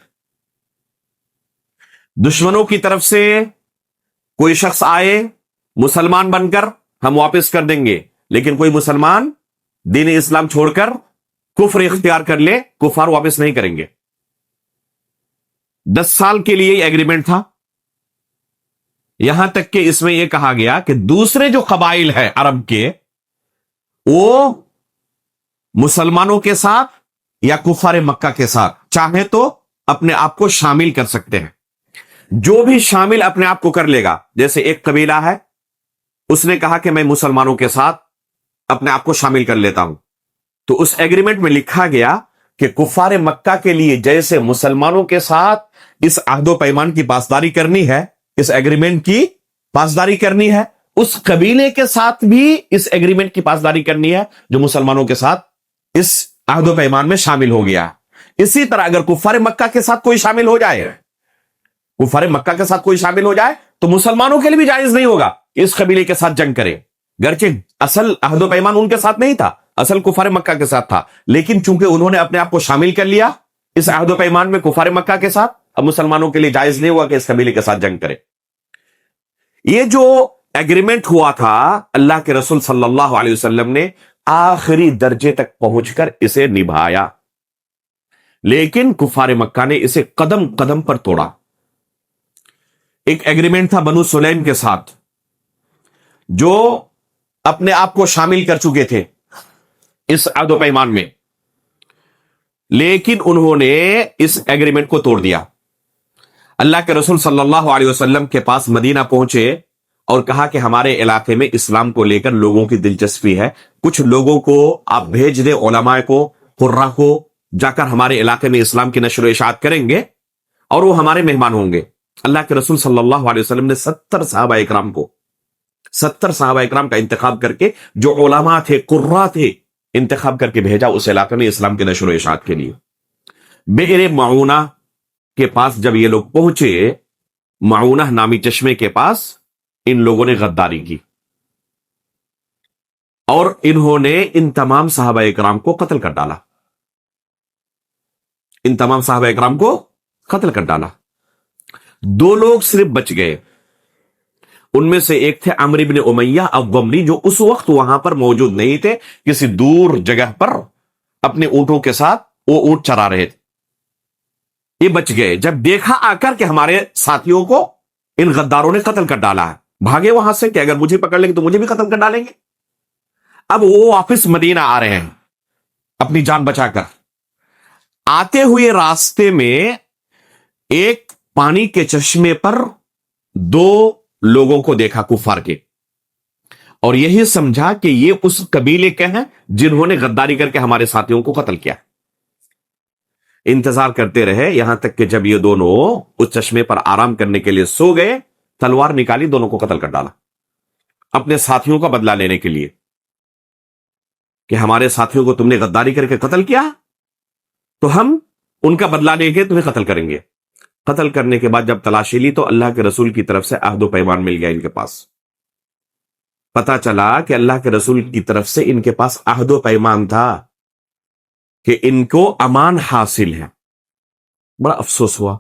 دشمنوں کی طرف سے کوئی شخص آئے مسلمان بن کر, ہم واپس کر دیں گے, لیکن کوئی مسلمان دین اسلام چھوڑ کر کفر اختیار کر لے, کفار واپس نہیں کریں گے. 10 سال کے لیے یہ ایگریمنٹ تھا. یہاں تک کہ اس میں یہ کہا گیا کہ دوسرے جو قبائل ہیں عرب کے, وہ مسلمانوں کے ساتھ یا کفار مکہ کے ساتھ چاہے تو اپنے آپ کو شامل کر سکتے ہیں. جو بھی شامل اپنے آپ کو کر لے گا, جیسے ایک قبیلہ ہے, اس نے کہا کہ میں مسلمانوں کے ساتھ اپنے آپ کو شامل کر لیتا ہوں, تو اس ایگریمنٹ میں لکھا گیا کہ کفار مکہ کے لیے جیسے مسلمانوں کے ساتھ اس عہد و پیمان کی پاسداری کرنی ہے, اس ایگریمنٹ کی پاسداری کرنی ہے, اس قبیلے کے ساتھ بھی اس ایگریمنٹ کی پاسداری کرنی ہے جو مسلمانوں کے ساتھ اس عہد و پیمان میں شامل ہو گیا. اسی طرح اگر کفار مکہ کے ساتھ کوئی شامل ہو جائے, کفار مکہ کے ساتھ کوئی شامل ہو جائے, تو مسلمانوں کے لیے بھی جائز نہیں ہوگا اس قبیلے کے ساتھ جنگ کرے. گرچہ اصل عہد و پیمان ان کے ساتھ نہیں تھا, اصل کفار مکہ کے ساتھ تھا, لیکن چونکہ انہوں نے اپنے آپ کو شامل کر لیا اس عہد و پیمان میں کفار مکہ کے ساتھ, اب مسلمانوں کے لیے جائز نہیں ہوا کہ اس قبیلے کے ساتھ جنگ کرے. یہ جو ایگریمنٹ ہوا تھا اللہ کے رسول صلی اللہ علیہ وسلم نے آخری درجے تک پہنچ کر اسے نبھایا، لیکن کفار مکہ نے اسے قدم قدم پر توڑا. ایک ایگریمنٹ تھا بنو سلیم کے ساتھ، جو اپنے آپ کو شامل کر چکے تھے اس عہد و پیمان میں، لیکن انہوں نے اس ایگریمنٹ کو توڑ دیا. اللہ کے رسول صلی اللہ علیہ وسلم کے پاس مدینہ پہنچے اور کہا کہ ہمارے علاقے میں اسلام کو لے کر لوگوں کی دلچسپی ہے، کچھ لوگوں کو آپ بھیج دیں، علماء کو، قراء کو، جا کر ہمارے علاقے میں اسلام کی نشر و اشاعت کریں گے اور وہ ہمارے مہمان ہوں گے. اللہ کے رسول صلی اللہ علیہ وسلم نے 70 صحابہ اکرام کا انتخاب کر کے، جو علماء تھے، قراء تھے، انتخاب کر کے بھیجا اس علاقے میں اسلام کی نشر و اشاعت کے لیے. بئر معونہ کے پاس جب یہ لوگ پہنچے، معونہ نامی چشمے کے پاس، ان لوگوں نے غداری کی اور انہوں نے ان تمام صحابہ اکرام کو قتل کر ڈالا. ان تمام صحابہ اکرام کو قتل کر ڈالا. 2 لوگ صرف بچ گئے. ان میں سے ایک تھے عمرو بن امیہ الضمری، جو اس وقت وہاں پر موجود نہیں تھے، کسی دور جگہ پر اپنے اونٹوں کے ساتھ وہ اونٹ چرا رہے تھے. یہ بچ گئے. جب دیکھا آ کر کہ ہمارے ساتھیوں کو ان غداروں نے قتل کر ڈالا ہے، بھاگے وہاں سے کہ اگر مجھے پکڑ لیں گے تو مجھے بھی قتل کر ڈالیں گے. اب وہ واپس مدینہ آ رہے ہیں اپنی جان بچا کر. آتے ہوئے راستے میں ایک پانی کے چشمے پر 2 لوگوں کو دیکھا کفار کے، اور یہی سمجھا کہ یہ اس قبیلے کے ہیں جنہوں نے غداری کر کے ہمارے ساتھیوں کو قتل کیا. انتظار کرتے رہے یہاں تک کہ جب یہ دونوں اس چشمے پر آرام کرنے کے لیے سو گئے، تلوار نکالی، دونوں کو قتل کر ڈالا اپنے ساتھیوں کا بدلہ لینے کے لیے، کہ ہمارے ساتھیوں کو تم نے غداری کر کے قتل کیا تو ہم ان کا بدلہ لے کے تمہیں قتل کریں گے. قتل کرنے کے بعد جب تلاشی لی تو اللہ کے رسول کی طرف سے عہد و پیمان مل گیا. ان کے پاس پتا چلا کہ اللہ کے رسول کی طرف سے ان کے پاس عہد و پیمان تھا کہ ان کو امان حاصل ہے. بڑا افسوس ہوا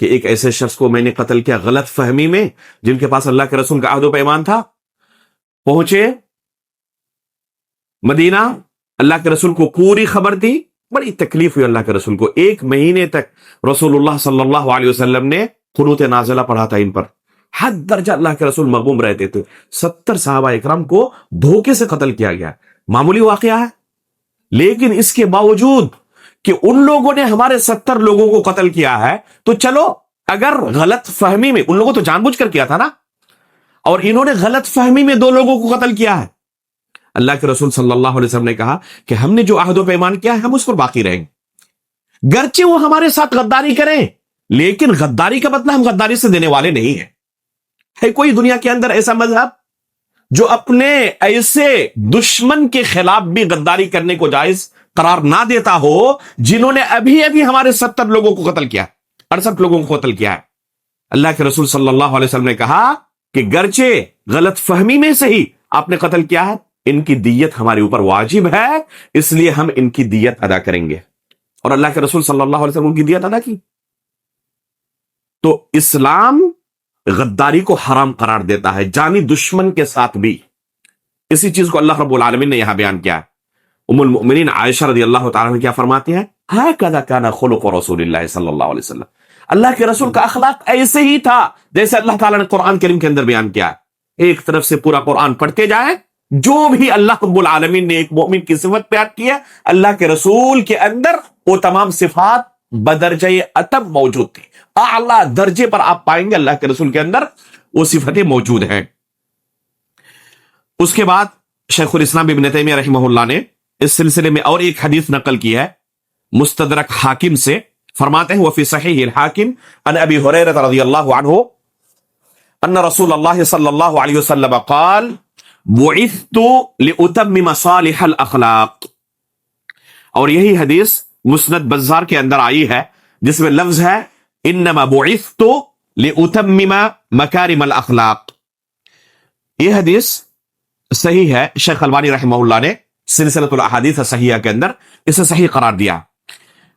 کہ ایک ایسے شخص کو میں نے قتل کیا غلط فہمی میں، جن کے پاس اللہ کے رسول کا عہد و پیمان تھا. پہنچے مدینہ، اللہ کے رسول کو پوری خبر دی. بڑی تکلیف ہوئی اللہ کے رسول کو. 1 مہینے تک رسول اللہ صلی اللہ علیہ وسلم نے قنوت نازلہ پڑھا تھا ان پر. حد درجہ اللہ کے رسول مغموم رہتے تھے. 70 صحابہ اکرام کو دھوکے سے قتل کیا گیا. معمولی واقعہ ہے، لیکن اس کے باوجود کہ ان لوگوں نے ہمارے 70 لوگوں کو قتل کیا ہے، تو چلو اگر غلط فہمی میں، ان لوگوں تو جان بوجھ کر کیا تھا نا، اور انہوں نے غلط فہمی میں 2 لوگوں کو قتل کیا ہے. اللہ کے رسول صلی اللہ علیہ وسلم نے کہا کہ ہم نے جو عہد و پیمان کیا ہے ہم اس پر باقی رہیں گے، گرچہ وہ ہمارے ساتھ غداری کریں، لیکن غداری کا بدلہ ہم غداری سے دینے والے نہیں ہیں. ہے کوئی دنیا کے اندر ایسا مذہب جو اپنے ایسے دشمن کے خلاف بھی غداری کرنے کو جائز قرار نہ دیتا ہو، جنہوں نے ابھی ابھی ہمارے 70 لوگوں کو قتل کیا، 68 لوگوں کو قتل کیا ہے؟ اللہ کے رسول صلی اللہ علیہ وسلم نے کہا کہ گرچہ غلط فہمی میں سے ہی آپ نے قتل کیا ہے، ان کی دیت ہمارے اوپر واجب ہے، اس لیے ہم ان کی دیت ادا کریں گے. اور اللہ کے رسول صلی اللہ علیہ وسلم ان کی دیت ادا کی. تو اسلام غداری کو حرام قرار دیتا ہے، جانی دشمن کے ساتھ بھی. اسی چیز کو اللہ رب العالمین نے یہاں بیان کیا ہے. ام المؤمنین عائشہ رضی اللہ تعالیٰ عنہ کیا فرماتی ہیں؟ هَكَذَا كَانَ خُلُقُ رسول اللہ صلی اللہ علیہ وسلم. اللہ کے رسول کا اخلاق ایسے ہی تھا جیسے اللہ تعالیٰ نے قرآن کریم کے اندر بیان کیا ہے. ایک طرف سے پورا قرآن پڑھتے جائیں، جو بھی اللہ رب العالمین نے ایک مومن کی صفت پیار کی ہے، اللہ کے رسول کے اندر وہ تمام صفات بدرجہ اتم موجود تھی. اعلیٰ درجے پر آپ پائیں گے اللہ کے رسول کے اندر وہ صفتیں موجود ہیں. اس کے بعد شیخ الاسلام ابن تیمیہ رحمہ اللہ نے اس سلسلے میں اور ایک حدیث نقل کی ہے مستدرک حاکم سے. فرماتے ہیں وفی صحیح الحاکم عن ابی ہریرہ رضی اللہ عنہ ان رسول اللہ صلی اللہ علیہ وسلم قال بعثت لأتمم صالح الاخلاق. اور یہی حدیث مسند بزار کے اندر آئی ہے جس میں لفظ ہے انما بعثت لأتمم مکارم الاخلاق. یہ حدیث صحیح ہے. شیخ البانی رحمہ اللہ نے سلسلۃ الاحادیث صحیحہ کے اندر اسے صحیح قرار دیا.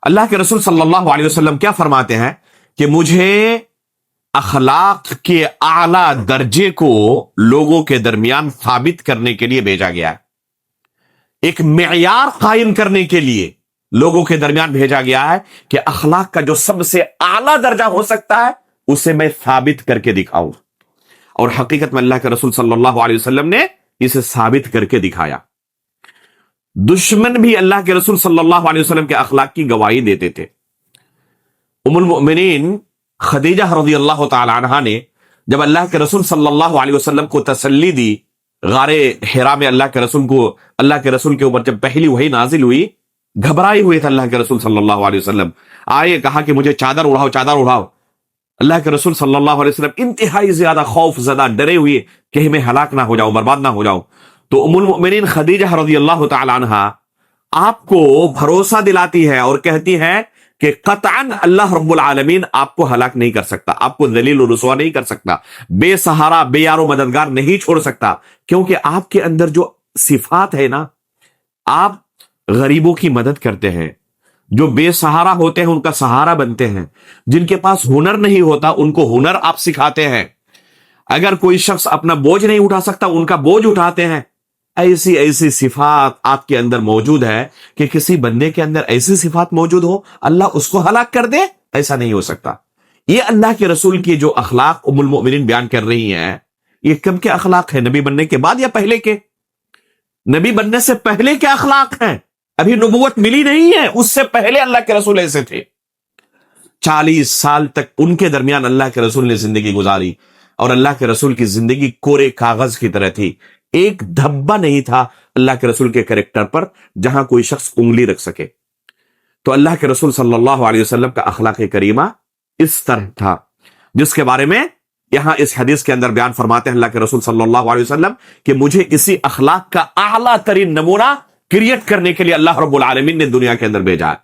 اللہ کے رسول صلی اللہ علیہ وسلم کیا فرماتے ہیں کہ مجھے اخلاق کے اعلی درجے کو لوگوں کے درمیان ثابت کرنے کے لیے بھیجا گیا ہے، ایک معیار قائم کرنے کے لیے لوگوں کے درمیان بھیجا گیا ہے کہ اخلاق کا جو سب سے اعلی درجہ ہو سکتا ہے اسے میں ثابت کر کے دکھاؤں. اور حقیقت میں اللہ کے رسول صلی اللہ علیہ وسلم نے اسے ثابت کر کے دکھایا. دشمن بھی اللہ کے رسول صلی اللہ علیہ وسلم کے اخلاق کی گواہی دیتے تھے. ام المؤمنین خدیجہ رضی اللہ تعالی عنہا نے جب اللہ کے رسول صلی اللہ علیہ وسلم کو تسلی دی، غار حرا میں اللہ کے رسول کے اوپر جب پہلی وحی نازل ہوئی، گھبرائے ہوئے تھے اللہ کے رسول صلی اللہ علیہ وسلم. آئے کہا کہ مجھے چادر اڑاؤ. اللہ کے رسول صلی اللہ علیہ وسلم انتہائی زیادہ خوف زدہ، ڈرے ہوئے کہ میں ہلاک نہ ہو جاؤں، برباد نہ ہو جاؤں. تو ام المؤمنین خدیجہ رضی اللہ تعالی عنہا آپ کو بھروسہ دلاتی ہے اور کہتی ہے کہ قطعاً اللہ رب العالمین آپ کو ہلاک نہیں کر سکتا، آپ کو ذلیل و رسوا نہیں کر سکتا، بے سہارا بے یار و مددگار نہیں چھوڑ سکتا، کیونکہ آپ کے اندر جو صفات ہے نا، آپ غریبوں کی مدد کرتے ہیں، جو بے سہارا ہوتے ہیں ان کا سہارا بنتے ہیں، جن کے پاس ہنر نہیں ہوتا ان کو ہنر آپ سکھاتے ہیں، اگر کوئی شخص اپنا بوجھ نہیں اٹھا سکتا ان کا بوجھ اٹھاتے ہیں. ایسی صفات آپ کے اندر موجود ہے کہ کسی بندے کے اندر ایسی صفات موجود ہو اللہ اس کو ہلاک کر دے، ایسا نہیں ہو سکتا. یہ اللہ کے رسول کی جو اخلاق ام المؤمنین بیان کر رہی ہیں، یہ کب کے اخلاق ہیں؟ نبی بننے کے بعد یا پہلے کے؟ نبی بننے سے پہلے کے اخلاق ہیں، ابھی نبوت ملی نہیں ہے، اس سے پہلے اللہ کے رسول ایسے تھے. 40 سال تک ان کے درمیان اللہ کے رسول نے زندگی گزاری، اور اللہ کے رسول کی زندگی کورے کاغذ کی طرح تھی. ایک دھبا نہیں تھا اللہ کے رسول کے کریکٹر پر جہاں کوئی شخص انگلی رکھ سکے. تو اللہ کے رسول صلی اللہ علیہ وسلم کا اخلاق کریمہ اس طرح تھا، جس کے بارے میں یہاں اس حدیث کے اندر بیان فرماتے ہیں اللہ کے رسول صلی اللہ علیہ وسلم کہ مجھے اسی اخلاق کا اعلیٰ ترین نمونہ کریٹ کرنے کے لیے اللہ رب العالمین نے دنیا کے اندر بھیجا ہے،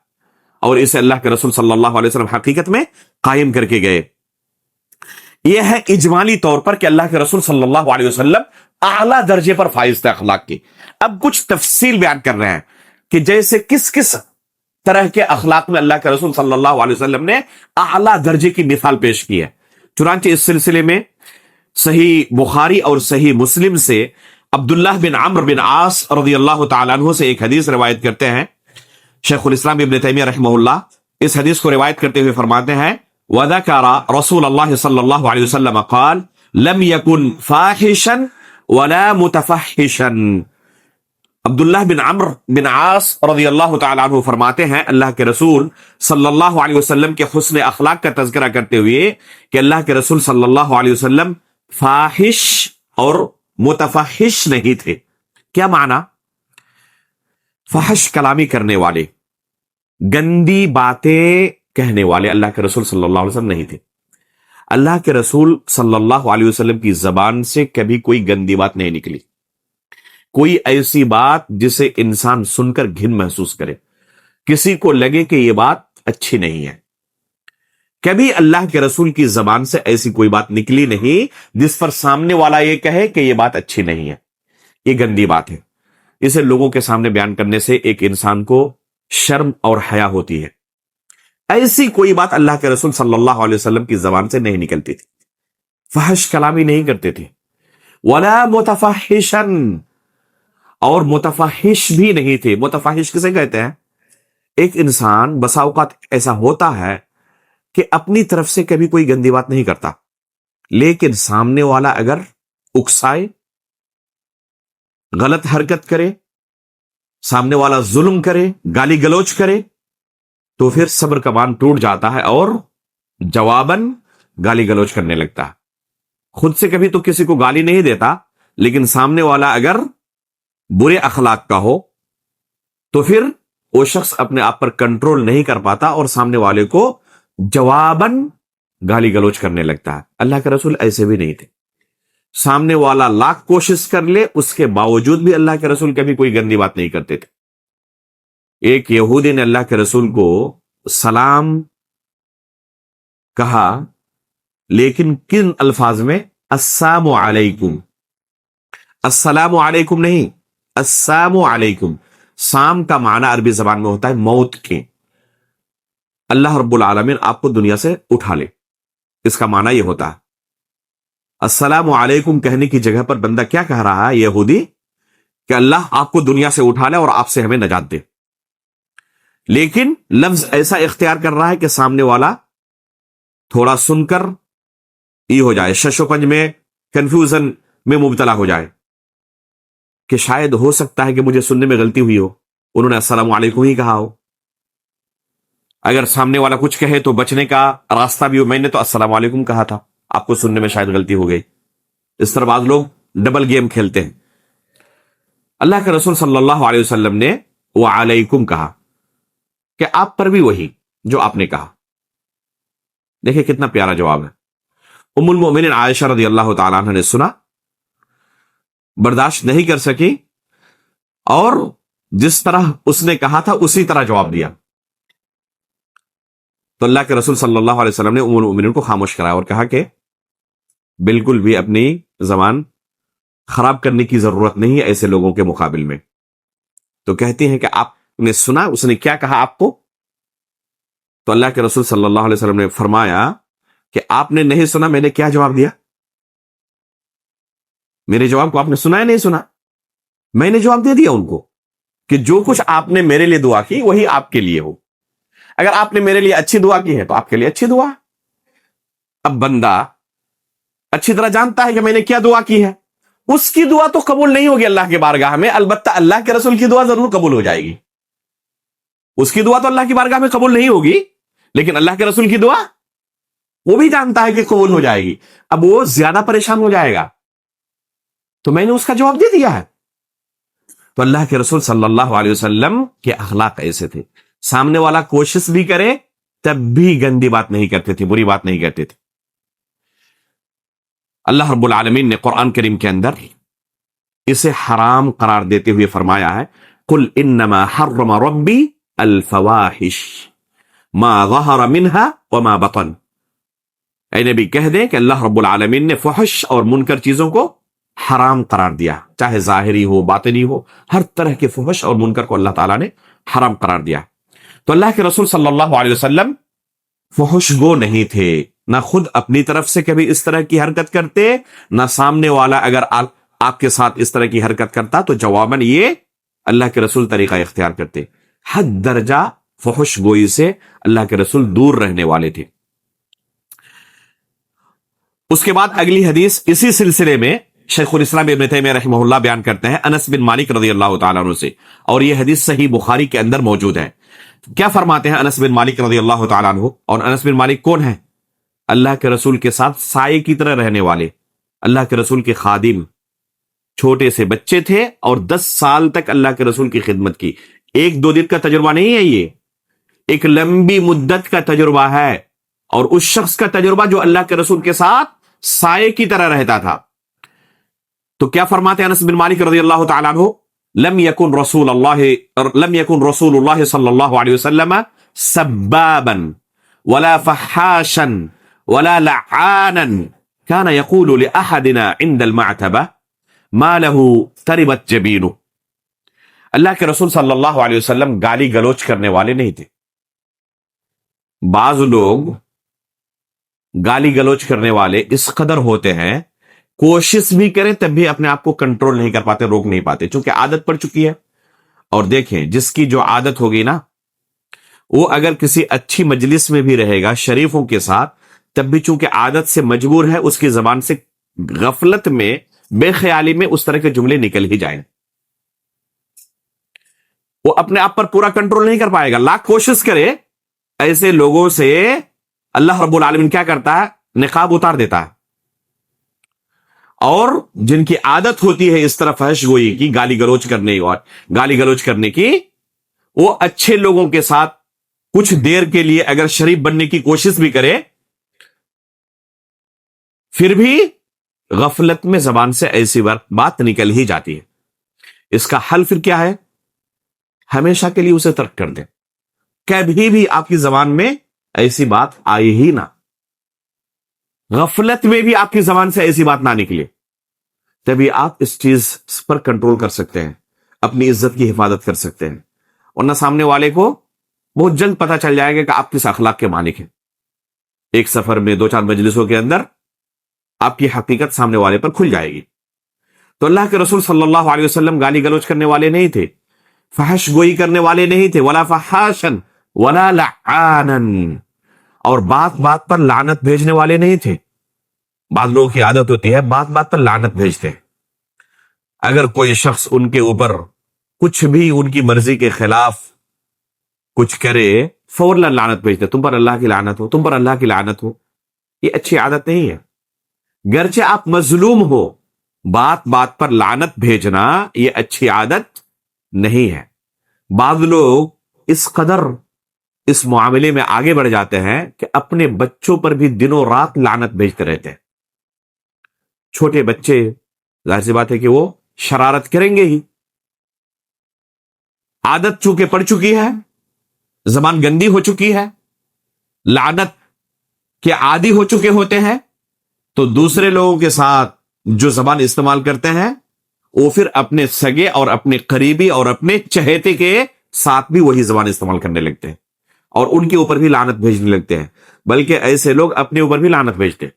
اور اسے اللہ کے رسول صلی اللہ علیہ وسلم حقیقت میں قائم کر کے گئے. یہ ہے اجمالی طور پر کہ اللہ کے رسول صلی اللہ علیہ وسلم اعلیٰ درجے پر فائز تھے اخلاق کی. اب کچھ تفصیل بیان کر رہے ہیں کہ جیسے کس کس طرح کے اخلاق میں اللہ کے رسول صلی اللہ علیہ وسلم نے اعلیٰ درجے کی مثال پیش کی ہے. چنانچہ اس سلسلے میں صحیح بخاری اور صحیح مسلم سے عبداللہ بن عمرو بن عاص رضی اللہ تعالیٰ عنہ سے ایک حدیث روایت کرتے ہیں. شیخ الاسلام ابن تیمیہ رحمہ اللہ اس حدیث کو روایت کرتے ہوئے فرماتے ہیں وَذَكَرَ رسول اللہ صلی اللہ علیہ وسلم قال لم يكن فاحشا ولا متفحشا. عبداللہ بن عمرو بن عاص رضی اللہ تعالیٰ عنہ فرماتے ہیں اللہ کے رسول صلی اللہ علیہ وسلم کے حسن اخلاق کا تذکرہ کرتے ہوئے کہ اللہ کے رسول صلی اللہ علیہ وسلم فاحش اور متفحش نہیں تھے. کیا معنی؟ فحش کلامی کرنے والے، گندی باتیں کہنے والے اللہ کے رسول صلی اللہ علیہ وسلم نہیں تھے. اللہ کے رسول صلی اللہ علیہ وسلم کی زبان سے کبھی کوئی گندی بات نہیں نکلی، کوئی ایسی بات جسے انسان سن کر گھن محسوس کرے، کسی کو لگے کہ یہ بات اچھی نہیں ہے. کبھی اللہ کے رسول کی زبان سے ایسی کوئی بات نکلی نہیں جس پر سامنے والا یہ کہے کہ یہ بات اچھی نہیں ہے، یہ گندی بات ہے. اسے لوگوں کے سامنے بیان کرنے سے ایک انسان کو شرم اور حیا ہوتی ہے. ایسی کوئی بات اللہ کے رسول صلی اللہ علیہ وسلم کی زبان سے نہیں نکلتی تھی. فحش کلامی نہیں کرتے تھے. ولا متفحشا، اور متفحش بھی نہیں تھے. متفحش کسے کہتے ہیں؟ ایک انسان بسا اوقات ایسا ہوتا ہے کہ اپنی طرف سے کبھی کوئی گندی بات نہیں کرتا، لیکن سامنے والا اگر اکسائے، غلط حرکت کرے، سامنے والا ظلم کرے، گالی گلوچ کرے، تو پھر صبر کا باندھ ٹوٹ جاتا ہے اور جواباً گالی گلوچ کرنے لگتا ہے. خود سے کبھی تو کسی کو گالی نہیں دیتا، لیکن سامنے والا اگر برے اخلاق کا ہو تو پھر وہ شخص اپنے آپ پر کنٹرول نہیں کر پاتا اور سامنے والے کو جواباً گالی گلوچ کرنے لگتا ہے. اللہ کے رسول ایسے بھی نہیں تھے. سامنے والا لاکھ کوشش کر لے اس کے باوجود بھی اللہ کے رسول کبھی کوئی گندی بات نہیں کرتے تھے. ایک یہودی نے اللہ کے رسول کو سلام کہا، لیکن کن الفاظ میں؟ السلام علیکم. السلام علیکم نہیں، السلام علیکم. سام کا معنی عربی زبان میں ہوتا ہے موت کے. اللہ رب العالمین آپ کو دنیا سے اٹھا لے. اس کا معنی یہ ہوتا ہے السلام علیکم کہنے کی جگہ پر بندہ کیا کہہ رہا ہے یہودی کہ اللہ آپ کو دنیا سے اٹھا لے اور آپ سے ہمیں نجات دے. لیکن لفظ ایسا اختیار کر رہا ہے کہ سامنے والا تھوڑا سن کر یہ ہو جائے, شش و پنج میں کنفیوژن میں مبتلا ہو جائے کہ شاید ہو سکتا ہے کہ مجھے سننے میں غلطی ہوئی ہو, انہوں نے السلام علیکم ہی کہا ہو. اگر سامنے والا کچھ کہے تو بچنے کا راستہ بھی ہو, میں نے تو السلام علیکم کہا تھا, آپ کو سننے میں شاید غلطی ہو گئی. اس طرح بعض لوگ ڈبل گیم کھیلتے ہیں. اللہ کے رسول صلی اللہ علیہ وسلم نے وعلیکم کہا کہ آپ پر بھی وہی جو آپ نے کہا. دیکھیں کتنا پیارا جواب ہے. ام المؤمنین عائشہ رضی اللہ تعالیٰ عنہ نے سنا, برداشت نہیں کر سکی, اور جس طرح اس نے کہا تھا اسی طرح جواب دیا. تو اللہ کے رسول صلی اللہ علیہ وسلم نے ام المؤمنین کو خاموش کرایا اور کہا کہ بالکل بھی اپنی زبان خراب کرنے کی ضرورت نہیں ہے ایسے لوگوں کے مقابل میں. تو کہتی ہیں کہ آپ نے سنا اس نے کیا کہا آپ کو؟ تو اللہ کے رسول صلی اللہ علیہ وسلم نے فرمایا کہ آپ نے نہیں سنا, میں نے کیا جواب دیا؟ میرے جواب کو آپ نے سنا یا نہیں سنا؟ میں نے جواب دے دیا ان کو کہ جو کچھ آپ نے میرے لیے دعا کی وہی آپ کے لیے ہو. اگر آپ نے میرے لیے اچھی دعا کی ہے تو آپ کے لیے اچھی دعا. اب بندہ اچھی طرح جانتا ہے کہ میں نے کیا دعا کی ہے, اس کی دعا تو قبول نہیں ہوگی اللہ کے بارگاہ میں, البتہ اللہ کے رسول کی دعا ضرور قبول ہو جائے گی. اس کی دعا تو اللہ کی بارگاہ میں قبول نہیں ہوگی, لیکن اللہ کے رسول کی دعا وہ بھی جانتا ہے کہ قبول ہو جائے گی. اب وہ زیادہ پریشان ہو جائے گا, تو میں نے اس کا جواب دے دیا ہے. تو اللہ کے رسول صلی اللہ علیہ وسلم کے اخلاق ایسے تھے, سامنے والا کوشش بھی کرے تب بھی گندی بات نہیں کرتے تھے, بری بات نہیں کرتے تھے. اللہ رب العالمین نے قرآن کریم کے اندر اسے حرام قرار دیتے ہوئے فرمایا ہے قل انما حرم ربی الفواحش ما ظہر منها وما بطن. اے نبی کہہ دیں کہ اللہ رب العالمین نے فحش اور منکر چیزوں کو حرام قرار دیا, چاہے ظاہری ہو باطنی ہو, ہر طرح کے فحش اور منکر کو اللہ تعالیٰ نے حرام قرار دیا. تو اللہ کے رسول صلی اللہ علیہ وسلم فحش گو نہیں تھے, نہ خود اپنی طرف سے کبھی اس طرح کی حرکت کرتے, نہ سامنے والا اگر آپ کے ساتھ اس طرح کی حرکت کرتا تو جواباً یہ اللہ کے رسول طریقہ اختیار کرتے. حد درجہ فحش گوئی سے اللہ کے رسول دور رہنے والے تھے. اس کے بعد اگلی حدیث اسی سلسلے میں شیخ الاسلام ابن تیمیہ رحمہ اللہ بیان کرتے ہیں انس بن مالک رضی اللہ تعالیٰ عنہ سے, اور یہ حدیث صحیح بخاری کے اندر موجود ہے. کیا فرماتے ہیں انس بن مالک رضی اللہ تعالیٰ عنہ؟ اور انس بن مالک کون ہے؟ اللہ کے رسول کے ساتھ سائے کی طرح رہنے والے, اللہ کے رسول کے خادم, چھوٹے سے بچے تھے اور 10 سال تک اللہ کے رسول کی خدمت کی. 1-2 دن کا تجربہ نہیں ہے, یہ ایک لمبی مدت کا تجربہ ہے, اور اس شخص کا تجربہ جو اللہ کے رسول کے ساتھ سائے کی طرح رہتا تھا. تو کیا فرماتے ہیں انس بن مالک رضی اللہ تعالیٰ عنہ لم يكن رسول الله صلی اللہ علیہ وسلم سبابا ولا فحاشا ولا لعانا كان يقول لأحدنا عند المعتبة ما له تربت جبينه. اللہ کے رسول صلی اللہ علیہ وسلم گالی گلوچ کرنے والے نہیں تھے. بعض لوگ گالی گلوچ کرنے والے اس قدر ہوتے ہیں, کوشش بھی کریں تب بھی اپنے آپ کو کنٹرول نہیں کر پاتے, روک نہیں پاتے, چونکہ عادت پڑ چکی ہے. اور دیکھیں جس کی جو عادت ہوگی نا, وہ اگر کسی اچھی مجلس میں بھی رہے گا شریفوں کے ساتھ, تب بھی چونکہ عادت سے مجبور ہے, اس کی زبان سے غفلت میں بے خیالی میں اس طرح کے جملے نکل ہی جائیں. وہ اپنے آپ پر پورا کنٹرول نہیں کر پائے گا, لاکھ کوشش کرے. ایسے لوگوں سے اللہ رب العالمین کیا کرتا ہے, نقاب اتار دیتا ہے. اور جن کی عادت ہوتی ہے اس طرح فحش گوئی کی, گالی گلوچ کرنے کی, وہ اچھے لوگوں کے ساتھ کچھ دیر کے لیے اگر شریف بننے کی کوشش بھی کرے, پھر بھی غفلت میں زبان سے ایسی بات نکل ہی جاتی ہے. اس کا حل پھر کیا ہے؟ ہمیشہ کے لیے اسے ترک کر دیں. کبھی بھی آپ کی زبان میں ایسی بات آئی ہی نہ, غفلت میں بھی آپ کی زبان سے ایسی بات نہ نکلے, تبھی آپ اس چیز پر کنٹرول کر سکتے ہیں, اپنی عزت کی حفاظت کر سکتے ہیں. ورنہ سامنے والے کو بہت جلد پتہ چل جائے گا کہ آپ کس اخلاق کے مالک ہیں. ایک سفر میں 2-4 مجلسوں کے اندر آپ کی حقیقت سامنے والے پر کھل جائے گی. تو اللہ کے رسول صلی اللہ علیہ وسلم گالی گلوچ کرنے والے نہیں تھے، فحش گوئی کرنے والے نہیں تھے، ولا فحاشن ولا لعانن، اور بات بات پر لعنت بھیجنے والے نہیں تھے. بعض لوگوں کی عادت ہوتی ہے بات بات پر لعنت بھیجتے ہیں. اگر کوئی شخص ان کے اوپر کچھ بھی ان کی مرضی کے خلاف کچھ کرے، فوراً لعنت بھیجتے، تم پر اللہ کی لعنت ہو، تم پر اللہ کی لعنت ہو. یہ اچھی عادت نہیں ہے. گرچہ آپ مظلوم ہو، بات بات پر لعنت بھیجنا یہ اچھی عادت نہیں ہے. بعض لوگ اس قدر اس معاملے میں آگے بڑھ جاتے ہیں کہ اپنے بچوں پر بھی دنوں رات لعنت بھیجتے رہتے ہیں. چھوٹے بچے ظاہر سی بات ہے کہ وہ شرارت کریں گے ہی، عادت چونکہ پڑ چکی ہے، زبان گندی ہو چکی ہے، لعنت کے عادی ہو چکے ہوتے ہیں، تو دوسرے لوگوں کے ساتھ جو زبان استعمال کرتے ہیں وہ پھر اپنے سگے اور اپنے قریبی اور اپنے چہیتے کے ساتھ بھی وہی زبان استعمال کرنے لگتے ہیں اور ان کے اوپر بھی لعنت بھیجنے لگتے ہیں. بلکہ ایسے لوگ اپنے اوپر بھی لعنت بھیجتے ہیں.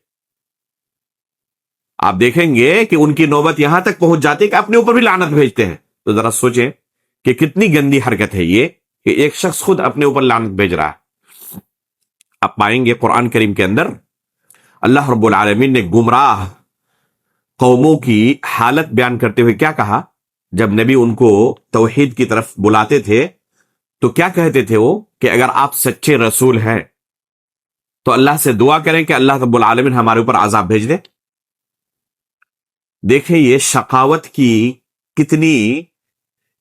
آپ دیکھیں گے کہ ان کی نوبت یہاں تک پہنچ جاتی ہے کہ اپنے اوپر بھی لعنت بھیجتے ہیں. تو ذرا سوچیں کہ کتنی گندی حرکت ہے یہ کہ ایک شخص خود اپنے اوپر لعنت بھیج رہا ہے. آپ پائیں گے قرآن کریم کے اندر اللہ رب العالمین نے گمراہ قوموں کی حالت بیان کرتے ہوئے کیا کہا؟ جب نبی ان کو توحید کی طرف بلاتے تھے تو کیا کہتے تھے وہ کہ اگر آپ سچے رسول ہیں تو اللہ سے دعا کریں کہ اللہ رب العالمین ہمارے اوپر عذاب بھیج دے. دیکھیں یہ شقاوت کی کتنی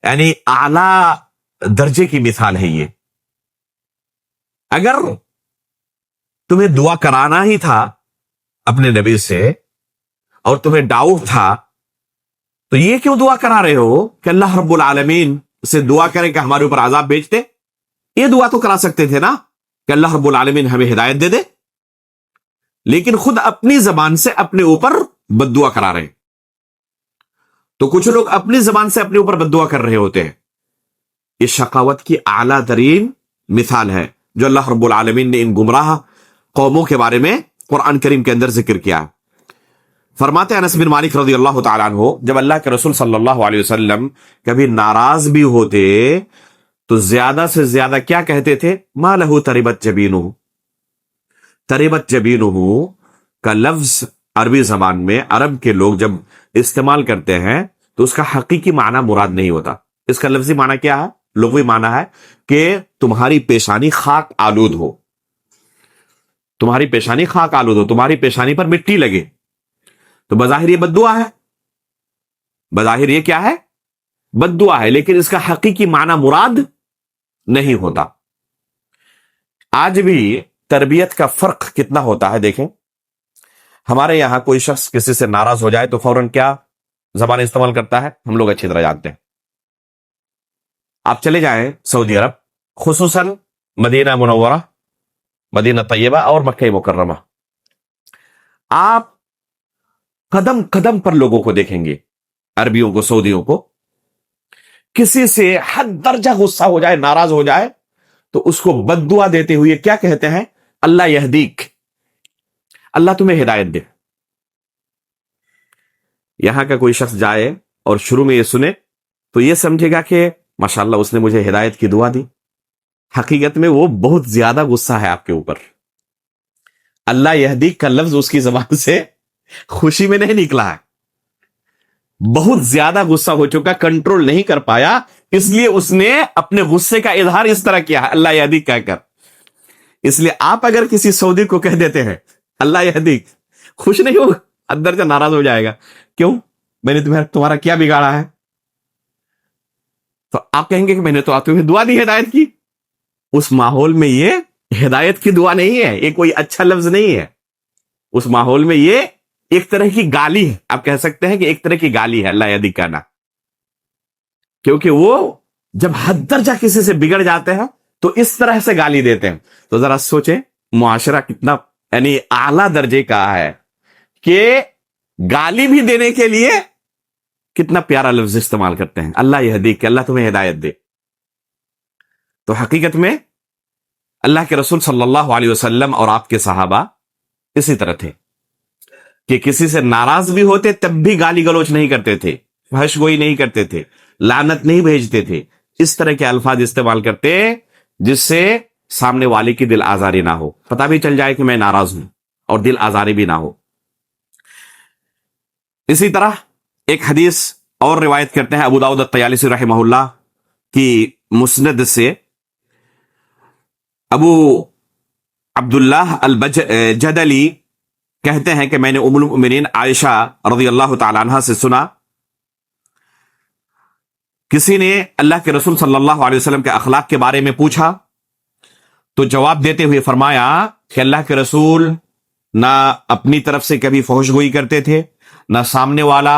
یعنی اعلی درجے کی مثال ہے. یہ اگر تمہیں دعا کرانا ہی تھا اپنے نبی سے اور تمہیں ڈاؤٹ تھا تو یہ کیوں دعا کرا رہے ہو کہ اللہ رب العالمین سے دعا کریں کہ ہمارے اوپر عذاب بھیجتے؟ یہ دعا تو کرا سکتے تھے نا کہ اللہ رب العالمین ہمیں ہدایت دے دے، لیکن خود اپنی زبان سے اپنے اوپر بد دعا کرا رہے ہیں. تو کچھ لوگ اپنی زبان سے اپنے اوپر بد دعا کر رہے ہوتے ہیں. یہ شقاوت کی اعلیٰ ترین مثال ہے جو اللہ رب العالمین نے ان گمراہ قوموں کے بارے میں قرآن کریم کے اندر ذکر کیا. فرماتے ہیں انس بن مالک رضی اللہ تعالیٰ عنہ، جب اللہ کے رسول صلی اللہ علیہ وسلم کبھی ناراض بھی ہوتے تو زیادہ سے زیادہ کیا کہتے تھے؟ ما لہو تربت جبینہ. تربت جبینہ کا لفظ عربی زبان میں عرب کے لوگ جب استعمال کرتے ہیں تو اس کا حقیقی معنی مراد نہیں ہوتا. اس کا لفظی معنی کیا ہے؟ لغوی معنی ہے کہ تمہاری پیشانی خاک آلود ہو، تمہاری پیشانی خاک آلود ہو، تمہاری پیشانی پر مٹی لگے. تو بظاہر یہ بد دعا ہے، بظاہر یہ کیا ہے؟ بد دعا ہے، لیکن اس کا حقیقی معنی مراد نہیں ہوتا. آج بھی تربیت کا فرق کتنا ہوتا ہے. دیکھیں ہمارے یہاں کوئی شخص کسی سے ناراض ہو جائے تو فوراً کیا زبان استعمال کرتا ہے ہم لوگ اچھی طرح جانتے ہیں. آپ چلے جائیں سعودی عرب، خصوصاً مدینہ منورہ، مدینہ طیبہ اور مکہ مکرمہ، آپ قدم قدم پر لوگوں کو دیکھیں گے، عربیوں کو، سعودیوں کو، کسی سے حد درجہ غصہ ہو جائے، ناراض ہو جائے تو اس کو بد دعا دیتے ہوئے کیا کہتے ہیں؟ اللہ یہدیک، اللہ تمہیں ہدایت دے. یہاں کا کوئی شخص جائے اور شروع میں یہ سنے تو یہ سمجھے گا کہ ماشاءاللہ اس نے مجھے ہدایت کی دعا دی. حقیقت میں وہ بہت زیادہ غصہ ہے آپ کے اوپر. اللہ یہدیک کا لفظ اس کی زبان سے خوشی میں نہیں نکلا ہے، بہت زیادہ غصہ ہو چکا، کنٹرول نہیں کر پایا، اس لیے اس نے اپنے غصے کا اظہار اس طرح کیا ہے اللہ یہدیک کہہ کر. اس لیے آپ اگر کسی سعودی کو کہہ دیتے ہیں اللہ یہدیک، خوش نہیں ہوگا، اندر سے ناراض ہو جائے گا. کیوں؟ میں نے تمہارا کیا بگاڑا ہے؟ تو آپ کہیں گے کہ میں نے تو تمہیں دعا دی ہدایت کی. اس ماحول میں یہ ہدایت کی دعا نہیں ہے، یہ کوئی اچھا لفظ نہیں ہے. اس ماحول میں یہ ایک طرح کی گالی ہے. آپ کہہ سکتے ہیں کہ ایک طرح کی گالی ہے اللہ یہدیک کہنا، کیونکہ وہ جب حد درجہ کسی سے بگڑ جاتے ہیں تو اس طرح سے گالی دیتے ہیں. تو ذرا سوچیں معاشرہ کتنا یعنی اعلیٰ درجے کا ہے کہ گالی بھی دینے کے لیے کتنا پیارا لفظ استعمال کرتے ہیں، اللہ یہدیک، کہ اللہ تمہیں ہدایت دے. تو حقیقت میں اللہ کے رسول صلی اللہ علیہ وسلم اور آپ کے صحابہ اسی طرح تھے کہ کسی سے ناراض بھی ہوتے تب بھی گالی گلوچ نہیں کرتے تھے، فحش گوئی نہیں کرتے تھے، لعنت نہیں بھیجتے تھے، اس طرح کے الفاظ استعمال کرتے جس سے سامنے والے کی دل آزاری نہ ہو، پتہ بھی چل جائے کہ میں ناراض ہوں اور دل آزاری بھی نہ ہو۔ اسی طرح ایک حدیث اور روایت کرتے ہیں ابو داؤد الطیالسی رحمہ اللہ کی مسند سے، ابو عبداللہ الجدلی کہتے ہیں کہ میں نے ام المؤمنین عائشہ رضی اللہ تعالی عنہ سے سنا، کسی نے اللہ کے رسول صلی اللہ علیہ وسلم کے اخلاق کے بارے میں پوچھا تو جواب دیتے ہوئے فرمایا کہ اللہ کے رسول نہ اپنی طرف سے کبھی فحش گوئی کرتے تھے، نہ سامنے والا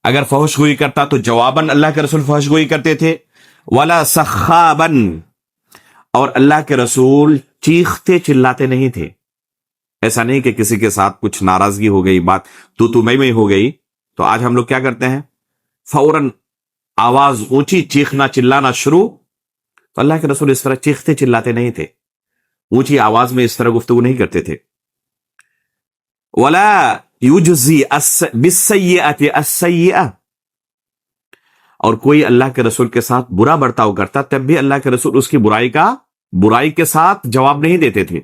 اگر فحش گوئی کرتا تو جواباً اللہ کے رسول فحش گوئی کرتے تھے، ولا سخابن، اور اللہ کے رسول چیختے چلاتے نہیں تھے۔ ایسا نہیں کہ کسی کے ساتھ کچھ ناراضگی ہو گئی، بات تو میں ہو گئی تو آج ہم لوگ کیا کرتے ہیں، فوراً آواز اونچی، چیخنا چلانا شروع۔ تو اللہ کے رسول اس طرح چیختے چلاتے نہیں تھے، اونچی آواز میں اس طرح گفتگو نہیں کرتے تھے۔ ولا یجزی بالسیئۃ السیئۃ، اور کوئی اللہ کے رسول کے ساتھ برا برتاؤ کرتا تب بھی اللہ کے رسول اس کی برائی کے ساتھ جواب نہیں دیتے تھے۔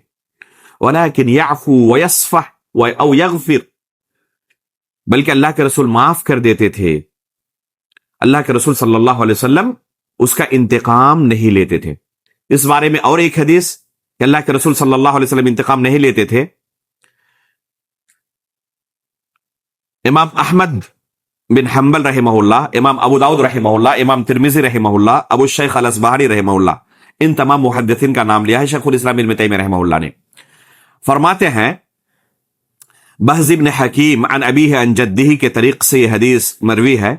ولیکن یعفو ویصفح او یغفر، بلکہ اللہ کے رسول معاف کر دیتے تھے، اللہ کے رسول صلی اللہ علیہ وسلم اس کا انتقام نہیں لیتے تھے۔ اس بارے میں اور ایک حدیث کہ اللہ کے رسول صلی اللہ علیہ وسلم انتقام نہیں لیتے تھے، امام احمد بن حنبل رحمہ اللہ، امام ابو داؤد رحمہ اللہ، امام ترمذی رحمہ اللہ، ابو الشیخ الاصبہانی رحمہ اللہ، ان تمام محدثین کا نام لیا ہے شیخ الاسلام ابن تیمیہ رحمہ اللہ نے۔ فرماتے ہیں بہز بن حکیم عن ابیہ عن جدہ کے طریق سے یہ حدیث مروی ہے،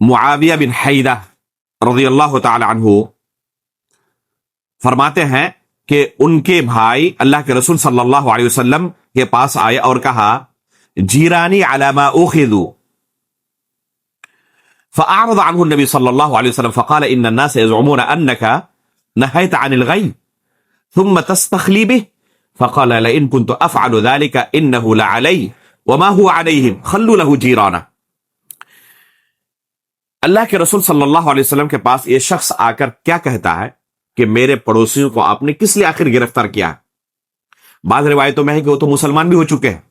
معاویہ بن حیدہ رضی اللہ تعالی عنہ فرماتے ہیں کہ ان کے بھائی اللہ کے رسول صلی اللہ علیہ وسلم کے پاس آئے اور کہا جیرانی علی ما اخذوا، فاعرض عنه النبي صلى الله عليه وسلم فقال ان الناس يزعمون انك نهيت عن الغي ثم تستخلي به، فقال لئن كنت افعل ذلك انه لعلي وما هو عليهم خلوا له جيرانا۔ اللہ کے رسول صلی اللہ علیہ وسلم کے پاس یہ شخص آ کر کیا کہتا ہے کہ میرے پڑوسیوں کو آپ نے کس لیے آخر گرفتار کیا ہے؟ بعض روایتوں میں ہے کہ وہ تو مسلمان بھی ہو چکے ہیں۔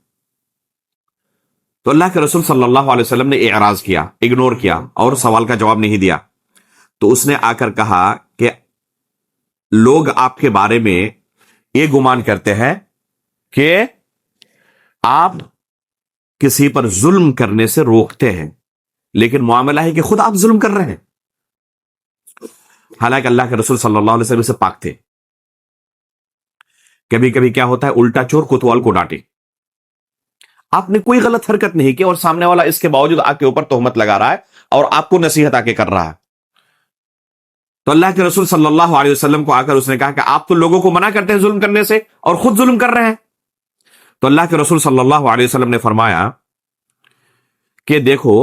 تو اللہ کے رسول صلی اللہ علیہ وسلم نے اعراض کیا، اگنور کیا اور سوال کا جواب نہیں دیا۔ تو اس نے آ کر کہا کہ لوگ آپ کے بارے میں یہ گمان کرتے ہیں کہ آپ کسی پر ظلم کرنے سے روکتے ہیں، لیکن معاملہ ہے کہ خود آپ ظلم کر رہے ہیں، حالانکہ اللہ کے رسول صلی اللہ علیہ وسلم سے پاک تھے۔ کبھی کبھی کیا ہوتا ہے، الٹا چور کوتوال کو ڈانٹے، آپ نے کوئی غلط حرکت نہیں کی اور سامنے والا اس کے باوجود آپ کے اوپر تہمت لگا رہا ہے اور آپ کو نصیحت آ کے کر رہا ہے۔ تو اللہ کے رسول صلی اللہ علیہ وسلم کو آ کر اس نے کہا کہ آپ تو لوگوں کو منع کرتے ہیں ظلم کرنے سے اور خود ظلم کر رہے ہیں۔ تو اللہ کے رسول صلی اللہ علیہ وسلم نے فرمایا کہ دیکھو،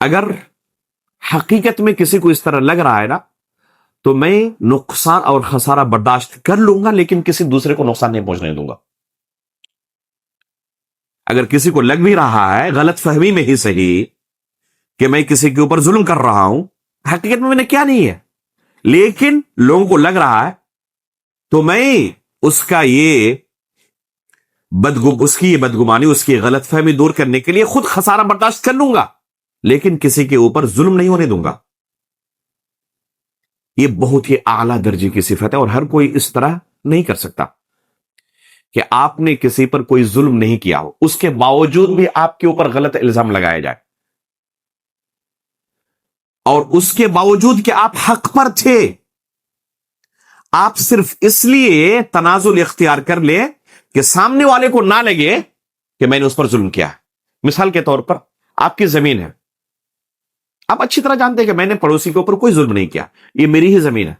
اگر حقیقت میں کسی کو اس طرح لگ رہا ہے نا تو میں نقصان اور خسارہ برداشت کر لوں گا، لیکن کسی دوسرے کو نقصان نہیں پہنچنے دوں گا۔ اگر کسی کو لگ بھی رہا ہے غلط فہمی میں ہی صحیح کہ میں کسی کے اوپر ظلم کر رہا ہوں، حقیقت میں نے کیا نہیں ہے، لیکن لوگوں کو لگ رہا ہے تو میں اس کا یہ بدگمانی، اس کی غلط فہمی دور کرنے کے لیے خود خسارہ برداشت کر لوں گا، لیکن کسی کے اوپر ظلم نہیں ہونے دوں گا۔ یہ بہت ہی اعلیٰ درجے کی صفت ہے اور ہر کوئی اس طرح نہیں کر سکتا کہ آپ نے کسی پر کوئی ظلم نہیں کیا ہو، اس کے باوجود بھی آپ کے اوپر غلط الزام لگایا جائے، اور اس کے باوجود کہ آپ حق پر تھے، آپ صرف اس لیے تنازل اختیار کر لیں کہ سامنے والے کو نہ لگے کہ میں نے اس پر ظلم کیا ہے۔ مثال کے طور پر آپ کی زمین ہے، آپ اچھی طرح جانتے ہیں کہ میں نے پڑوسی کے اوپر کوئی ظلم نہیں کیا، یہ میری ہی زمین ہے،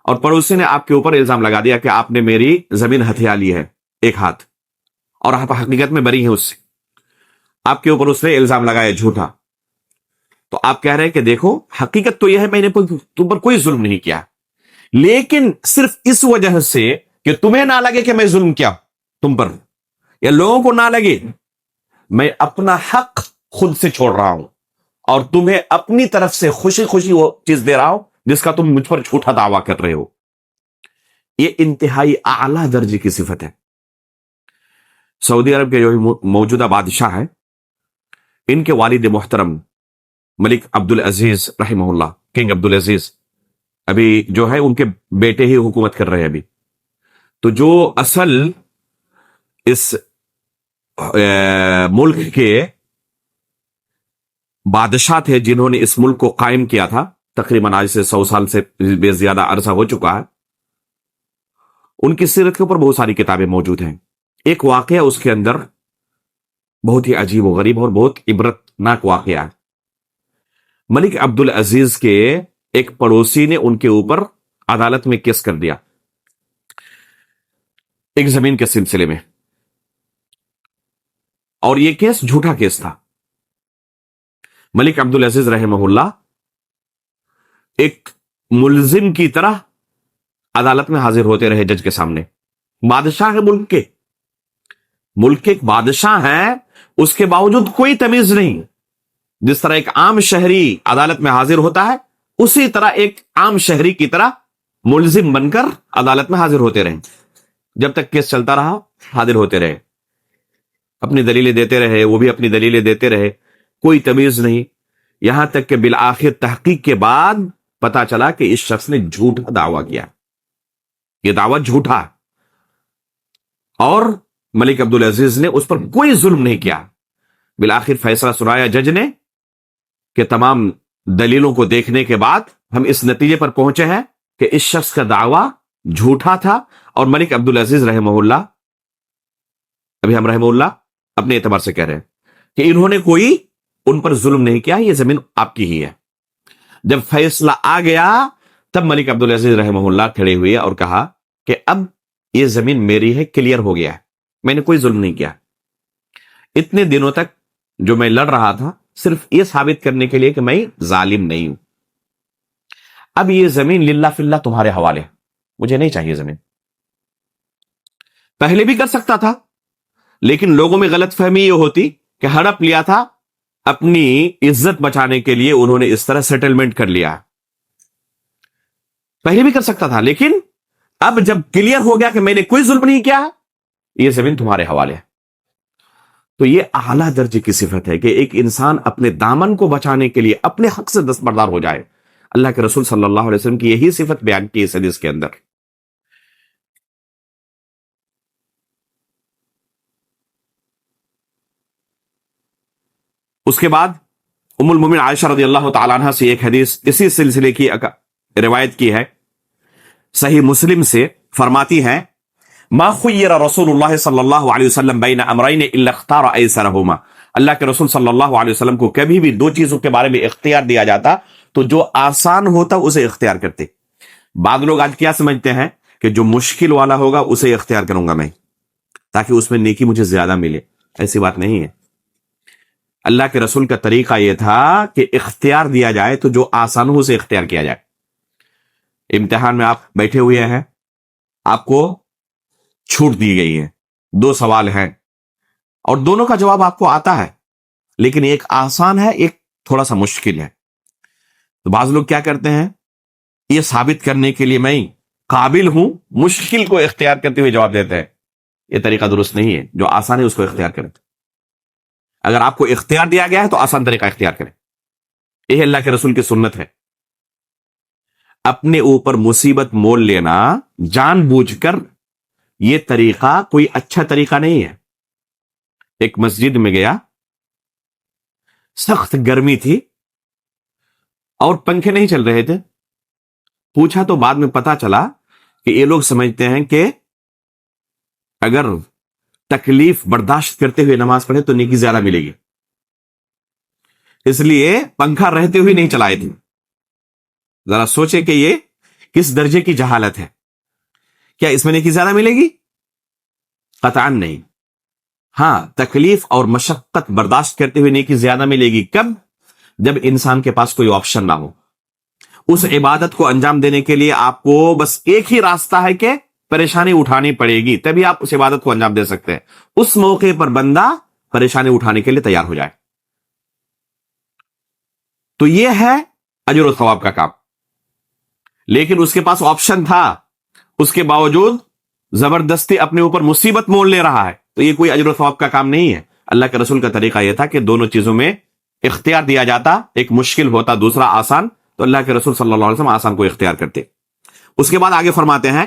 اور پڑوسی نے آپ کے اوپر الزام لگا دیا کہ آپ نے میری زمین ہتھیا لی ہے ایک ہاتھ، اور آپ حقیقت میں بری ہیں اس سے، آپ کے اوپر اس نے الزام لگایا جھوٹا۔ تو آپ کہہ رہے ہیں کہ دیکھو حقیقت تو یہ ہے میں نے تم پر کوئی ظلم نہیں کیا، لیکن صرف اس وجہ سے کہ تمہیں نہ لگے کہ میں ظلم کیا تم پر، یا لوگوں کو نہ لگے، میں اپنا حق خود سے چھوڑ رہا ہوں اور تمہیں اپنی طرف سے خوشی خوشی وہ چیز دے رہا ہوں جس کا تم مجھ پر جھوٹا دعویٰ کر رہے ہو۔ یہ انتہائی اعلیٰ درجے کی صفت ہے۔ سعودی عرب کے جو موجودہ بادشاہ ہیں، ان کے والد محترم ملک عبد العزیز رحمہ اللہ، کنگ عبد العزیز، ابھی جو ہے ان کے بیٹے ہی حکومت کر رہے ہیں ابھی۔ تو جو اصل اس ملک کے بادشاہ تھے جنہوں نے اس ملک کو قائم کیا تھا، تقریباً آج سے 100 سال سے بے زیادہ عرصہ ہو چکا ہے، ان کی سیرت کے اوپر بہت ساری کتابیں موجود ہیں۔ ایک واقعہ اس کے اندر بہت ہی عجیب و غریب اور بہت عبرتناک واقعہ ہے۔ ملک عبد العزیز کے ایک پڑوسی نے ان کے اوپر عدالت میں کیس کر دیا ایک زمین کے سلسلے میں، اور یہ کیس جھوٹا کیس تھا۔ ملک عبد العزیز رحمہ اللہ ایک ملزم کی طرح عدالت میں حاضر ہوتے رہے جج کے سامنے۔ بادشاہ ہے ملک کے ایک بادشاہ ہیں، اس کے باوجود کوئی تمیز نہیں۔ جس طرح ایک عام شہری عدالت میں حاضر ہوتا ہے، اسی طرح ایک عام شہری کی طرح ملزم بن کر عدالت میں حاضر ہوتے رہے۔ جب تک کیس چلتا رہا حاضر ہوتے رہے، اپنی دلیلیں دیتے رہے، وہ بھی اپنی دلیلیں دیتے رہے، کوئی تمیز نہیں، یہاں تک کہ بالآخر تحقیق کے بعد پتا چلا کہ اس شخص نے جھوٹا دعویٰ کیا، یہ دعویٰ جھوٹا، اور ملک عبد العزیز نے اس پر کوئی ظلم نہیں کیا۔ بالآخر فیصلہ سنایا جج نے کہ تمام دلیلوں کو دیکھنے کے بعد ہم اس نتیجے پر پہنچے ہیں کہ اس شخص کا دعویٰ جھوٹا تھا، اور ملک عبد العزیز رحمہ اللہ، ابھی ہم رحمہ اللہ اپنے اعتبار سے کہہ رہے ہیں کہ انہوں نے کوئی ان پر ظلم نہیں کیا، یہ زمین آپ کی ہی ہے۔ جب فیصلہ آ گیا تب ملک عبد العزیز رحمہ اللہ کھڑے ہوئے اور کہا کہ اب یہ زمین میری ہے، کلیئر ہو گیا ہے، میں نے کوئی ظلم نہیں کیا۔ اتنے دنوں تک جو میں لڑ رہا تھا صرف یہ ثابت کرنے کے لیے کہ میں ظالم نہیں ہوں، اب یہ زمین للہ فی اللہ تمہارے حوالے، مجھے نہیں چاہیے زمین۔ پہلے بھی کر سکتا تھا، لیکن لوگوں میں غلط فہمی یہ ہوتی کہ ہڑپ لیا تھا، اپنی عزت بچانے کے لیے انہوں نے اس طرح سیٹلمنٹ کر لیا۔ پہلے بھی کر سکتا تھا، لیکن اب جب کلیئر ہو گیا کہ میں نے کوئی ظلم نہیں کیا، یہ زمین تمہارے حوالے ہے۔ تو یہ اعلیٰ درجے کی صفت ہے کہ ایک انسان اپنے دامن کو بچانے کے لیے اپنے حق سے دستبردار ہو جائے۔ اللہ کے رسول صلی اللہ علیہ وسلم کی یہی صفت بیان کی اس حدیث کے اندر۔ اس کے بعد ام المومنین عائشہ رضی اللہ تعالی عنہ سے ایک حدیث اسی سلسلے کی روایت کی ہے، صحیح مسلم سے، فرماتی ہیں ما خیر رسول اللہ صلی اللہ علیہ وسلم بین امرین الا اختار ایسرہما، اللہ کے رسول صلی اللہ علیہ وسلم کو کبھی بھی دو چیزوں کے بارے میں اختیار دیا جاتا تو جو آسان ہوتا اسے اختیار کرتے۔ بعض لوگ آج کیا سمجھتے ہیں کہ جو مشکل والا ہوگا اسے اختیار کروں گا میں تاکہ اس میں نیکی مجھے زیادہ ملے، ایسی بات نہیں ہے۔ اللہ کے رسول کا طریقہ یہ تھا کہ اختیار دیا جائے تو جو آسان ہو اسے اختیار کیا جائے۔ امتحان میں آپ بیٹھے ہوئے ہیں، آپ کو چھوٹ دی گئی ہے، دو سوال ہیں اور دونوں کا جواب آپ کو آتا ہے، لیکن ایک آسان ہے، ایک تھوڑا سا مشکل ہے۔ تو بعض لوگ کیا کرتے ہیں، یہ ثابت کرنے کے لیے میں قابل ہوں، مشکل کو اختیار کرتے ہوئے جواب دیتے ہیں۔ یہ طریقہ درست نہیں ہے، جو آسان ہے اس کو اختیار کریں۔ اگر آپ کو اختیار دیا گیا ہے تو آسان طریقہ اختیار کریں، یہ اللہ کے رسول کی سنت ہے۔ اپنے اوپر مصیبت مول لینا جان بوجھ کر، یہ طریقہ کوئی اچھا طریقہ نہیں ہے۔ ایک مسجد میں گیا، سخت گرمی تھی اور پنکھے نہیں چل رہے تھے، پوچھا تو بعد میں پتا چلا کہ یہ لوگ سمجھتے ہیں کہ اگر تکلیف برداشت کرتے ہوئے نماز پڑھے تو نیکی زیادہ ملے گی، اس لیے پنکھا رہتے ہوئے نہیں چلائے تھے۔ ذرا سوچے کہ یہ کس درجے کی جہالت ہے۔ کیا اس میں نیکی زیادہ ملے گی؟ قطعاً نہیں۔ ہاں، تکلیف اور مشقت برداشت کرتے ہوئے نیکی زیادہ ملے گی۔ کب؟ جب انسان کے پاس کوئی آپشن نہ ہو. اس عبادت کو انجام دینے کے لیے آپ کو بس ایک ہی راستہ ہے کہ پریشانی اٹھانی پڑے گی, تبھی آپ اس عبادت کو انجام دے سکتے ہیں. اس موقع پر بندہ پریشانی اٹھانے کے لیے تیار ہو جائے. تو یہ ہے اجر و ثواب کا کام. لیکن اس کے پاس آپشن تھا, اس کے باوجود زبردستی اپنے اوپر مصیبت مول لے رہا ہے, تو یہ کوئی اجر و ثواب کا کام نہیں ہے. اللہ کے رسول کا طریقہ یہ تھا کہ دونوں چیزوں میں اختیار دیا جاتا, ایک مشکل ہوتا دوسرا آسان, تو اللہ کے رسول صلی اللہ علیہ وسلم آسان کو اختیار کرتے. اس کے بعد آگے فرماتے ہیں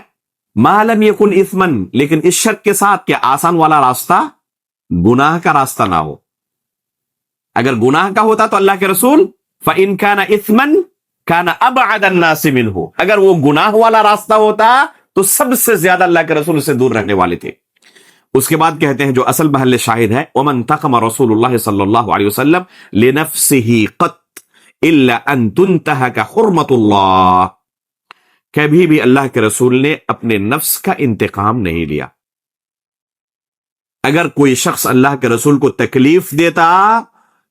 ما لم یکن اثمن, لیکن اس شرط کے ساتھ کہ آسان والا راستہ گناہ کا راستہ نہ ہو. اگر گناہ کا ہوتا تو اللہ کے رسول فَإِن كَانَ اثمن كَانَ أَبْعَدَ النَّاسِ مِنْهُ, اگر وہ گناہ والا راستہ ہوتا تو سب سے زیادہ اللہ کے رسول سے دور رہنے والے تھے. اس کے بعد کہتے ہیں جو اصل محل شاہد ہے, وَمَنْ تَقَمَ رسول اللہ صلی اللہ علیہ وسلم لِنَفْسِهِ قَطْ إِلَّا أَن تُنْتَهَكَ حُرْمَةُ اللَّهِ, کبھی بھی اللہ کے رسول نے اپنے نفس کا انتقام نہیں لیا. اگر کوئی شخص اللہ کے رسول کو تکلیف دیتا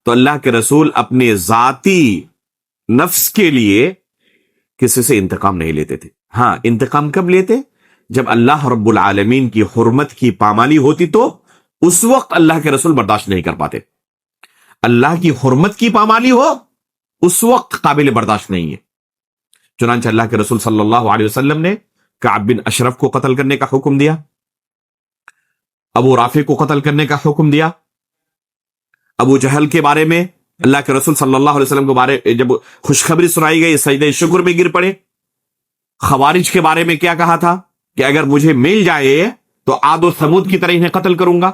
تو اللہ کے رسول اپنے ذاتی نفس کے لیے کسی سے انتقام نہیں لیتے تھے. ہاں, انتقام کب لیتے؟ جب اللہ رب العالمین کی حرمت کی پامالی ہوتی تو اس وقت اللہ کے رسول برداشت نہیں کر پاتے. اللہ کی حرمت کی پامالی ہو اس وقت قابل برداشت نہیں ہے. چنانچہ اللہ کے رسول صلی اللہ علیہ وسلم نے کعب بن اشرف کو قتل کرنے کا حکم دیا, ابو رافع کو قتل کرنے کا حکم دیا. ابو جہل کے بارے میں اللہ کے رسول صلی اللہ علیہ وسلم کے بارے جب خوشخبری سنائی گئی سجدہ شکر میں گر پڑے. خوارج کے بارے میں کیا کہا تھا کہ اگر مجھے مل جائے تو عاد و ثمود کی طرح انہیں قتل کروں گا.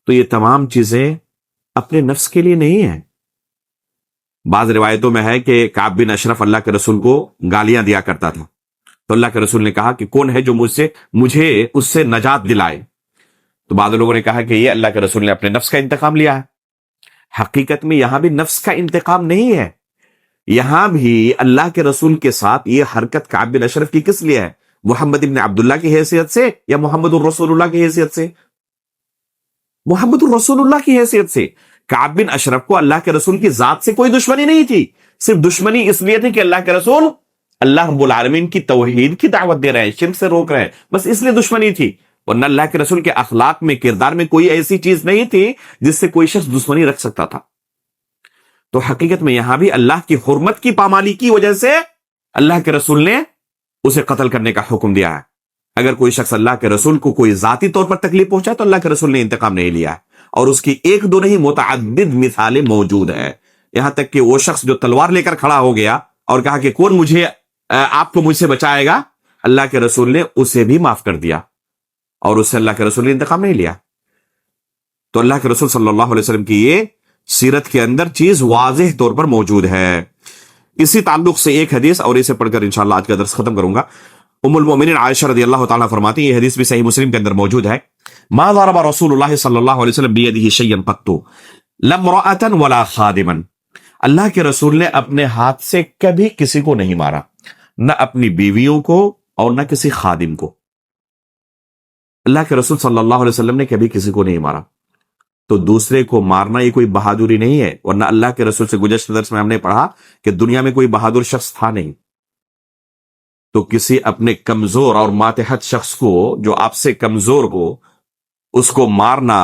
تو یہ تمام چیزیں اپنے نفس کے لیے نہیں ہیں. بعض روایتوں میں ہے کہ کعب بن اشرف اللہ کے رسول کو گالیاں دیا کرتا تھا, تو اللہ کے رسول نے کہا کہ کون ہے جو مجھے اس سے نجات دلائے. تو بعض لوگوں نے کہا کہ یہ اللہ کے رسول نے اپنے نفس کا انتقام لیا ہے. حقیقت میں یہاں بھی نفس کا انتقام نہیں ہے, یہاں بھی اللہ کے رسول کے ساتھ یہ حرکت کعب بن اشرف کی کس لیے ہے؟ محمد ابن عبداللہ کی حیثیت سے یا محمد الرسول اللہ کی حیثیت سے؟ محمد الرسول اللہ کی حیثیت سے. کعب بن اشرف کو اللہ کے رسول کی ذات سے کوئی دشمنی نہیں تھی, صرف دشمنی اس لیے تھی کہ اللہ کے رسول اللہ رب العالمین کی توحید کی دعوت دے رہے ہیں, شرک سے روک رہے ہیں, بس اس لیے دشمنی تھی. ورنہ اللہ کے رسول کے اخلاق میں کردار میں کوئی ایسی چیز نہیں تھی جس سے کوئی شخص دشمنی رکھ سکتا تھا. تو حقیقت میں یہاں بھی اللہ کی حرمت کی پامالی کی وجہ سے اللہ کے رسول نے اسے قتل کرنے کا حکم دیا ہے. اگر کوئی شخص اللہ کے رسول کو کوئی ذاتی طور پر تکلیف پہنچا تو اللہ کے رسول نے انتقام نہیں لیا ہے, اور اس کی ایک دو نہیں متعدد مثالیں موجود ہیں. یہاں تک کہ وہ شخص جو تلوار لے کر کھڑا ہو گیا اور کہا کہ کون آپ کو مجھ سے بچائے گا, اللہ کے رسول نے اسے بھی معاف کر دیا اور اس سے اللہ کے رسول نے انتقام نہیں لیا. تو اللہ کے رسول صلی اللہ علیہ وسلم کی یہ سیرت کے اندر چیز واضح طور پر موجود ہے. اسی تعلق سے ایک حدیث, اور اسے پڑھ کر انشاءاللہ آج کا درس ختم کروں گا. ام المؤمنین عائشہ رضی اللہ تعالیٰ فرماتی ہیں, یہ حدیث بھی صحیح مسلم کے اندر موجود ہے, ما ضرب رسول اللہ صلی اللہ علیہ وسلم بیدہ شیئا قط لا امرأۃ ولا خادما, اللہ کے رسول نے اپنے ہاتھ سے کبھی کسی کو نہیں مارا, نہ اپنی بیویوں کو اور نہ کسی خادم کو. اللہ کے رسول صلی اللہ علیہ وسلم نے کبھی کسی کو نہیں مارا. تو دوسرے کو مارنا یہ کوئی بہادری نہیں ہے, ورنہ اللہ کے رسول سے گزشتہ درس میں ہم نے پڑھا کہ دنیا میں کوئی بہادر شخص تھا نہیں. تو کسی اپنے کمزور اور ماتحت شخص کو جو آپ سے کمزور ہو اس کو مارنا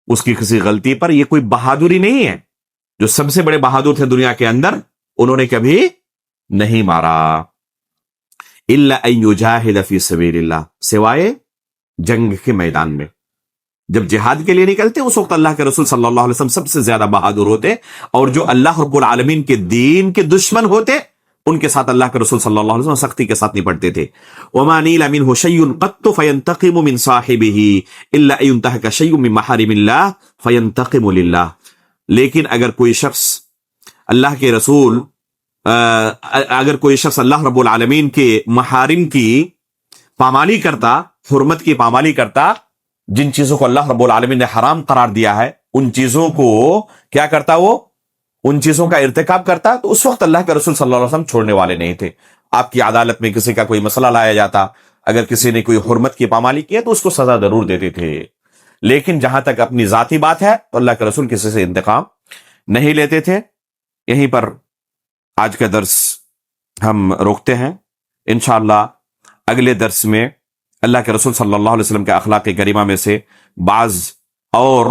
اس کی کسی غلطی پر, یہ کوئی بہادری نہیں ہے. جو سب سے بڑے بہادر تھے دنیا کے اندر انہوں نے کبھی نہیں مارا. الا ان یجاہد فی سبیل اللہ, سوائے جنگ کے میدان میں. جب جہاد کے لیے نکلتے اس وقت اللہ کے رسول صلی اللہ علیہ وسلم سب سے زیادہ بہادر ہوتے, اور جو اللہ رب العالمین کے دین کے دشمن ہوتے ان کے ساتھ اللہ کے رسول صلی اللہ علیہ وسلم سختی کے ساتھ نپٹتے تھے. وما نیل منہ شیء قط فینتقم من صاحبہ الا ان ينتهك شیء من محارم اللہ فینتقم للہ. لیکن اگر کوئی شخص اللہ رب العالمین کے محارم کی پامالی کرتا, حرمت کی پامالی کرتا, جن چیزوں کو اللہ رب العالمین نے حرام قرار دیا ہے ان چیزوں کو کیا کرتا, وہ ان چیزوں کا ارتکاب کرتا, تو اس وقت اللہ کے رسول صلی اللہ علیہ وسلم چھوڑنے والے نہیں تھے. آپ کی عدالت میں کسی کا کوئی مسئلہ لایا جاتا, اگر کسی نے کوئی حرمت کی پامالی کی تو اس کو سزا ضرور دیتے تھے. لیکن جہاں تک اپنی ذاتی بات ہے تو اللہ کے رسول کسی سے انتقام نہیں لیتے تھے. یہیں پر آج کا درس ہم روکتے ہیں. انشاءاللہ اگلے درس میں اللہ کے رسول صلی اللہ علیہ وسلم کے اخلاق کریمہ میں سے بعض اور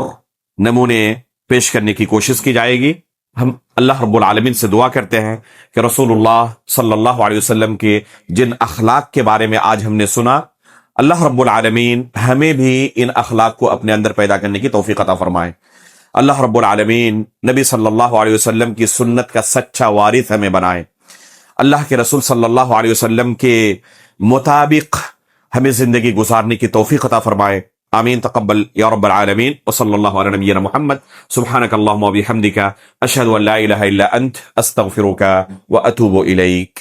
نمونے پیش کرنے کی کوشش کی جائے گی. ہم اللہ رب العالمین سے دعا کرتے ہیں کہ رسول اللہ صلی اللہ علیہ وسلم کے جن اخلاق کے بارے میں آج ہم نے سنا، اللہ رب العالمین ہمیں بھی ان اخلاق کو اپنے اندر پیدا کرنے کی توفیق عطا فرمائے. اللہ رب العالمین نبی صلی اللہ علیہ وسلم کی سنت کا سچا وارث ہمیں بنائے. اللہ کے رسول صلی اللہ علیہ وسلم کے مطابق ہمیں زندگی گزارنے کی توفیق عطا فرمائے. آمین تقبل یا رب العالمین. وصلی اللہ علی نبینا محمد. سبحانک اللہم و بحمدک، اشہد ان لا الہ الا انت، استغفرک و اتوب الیک.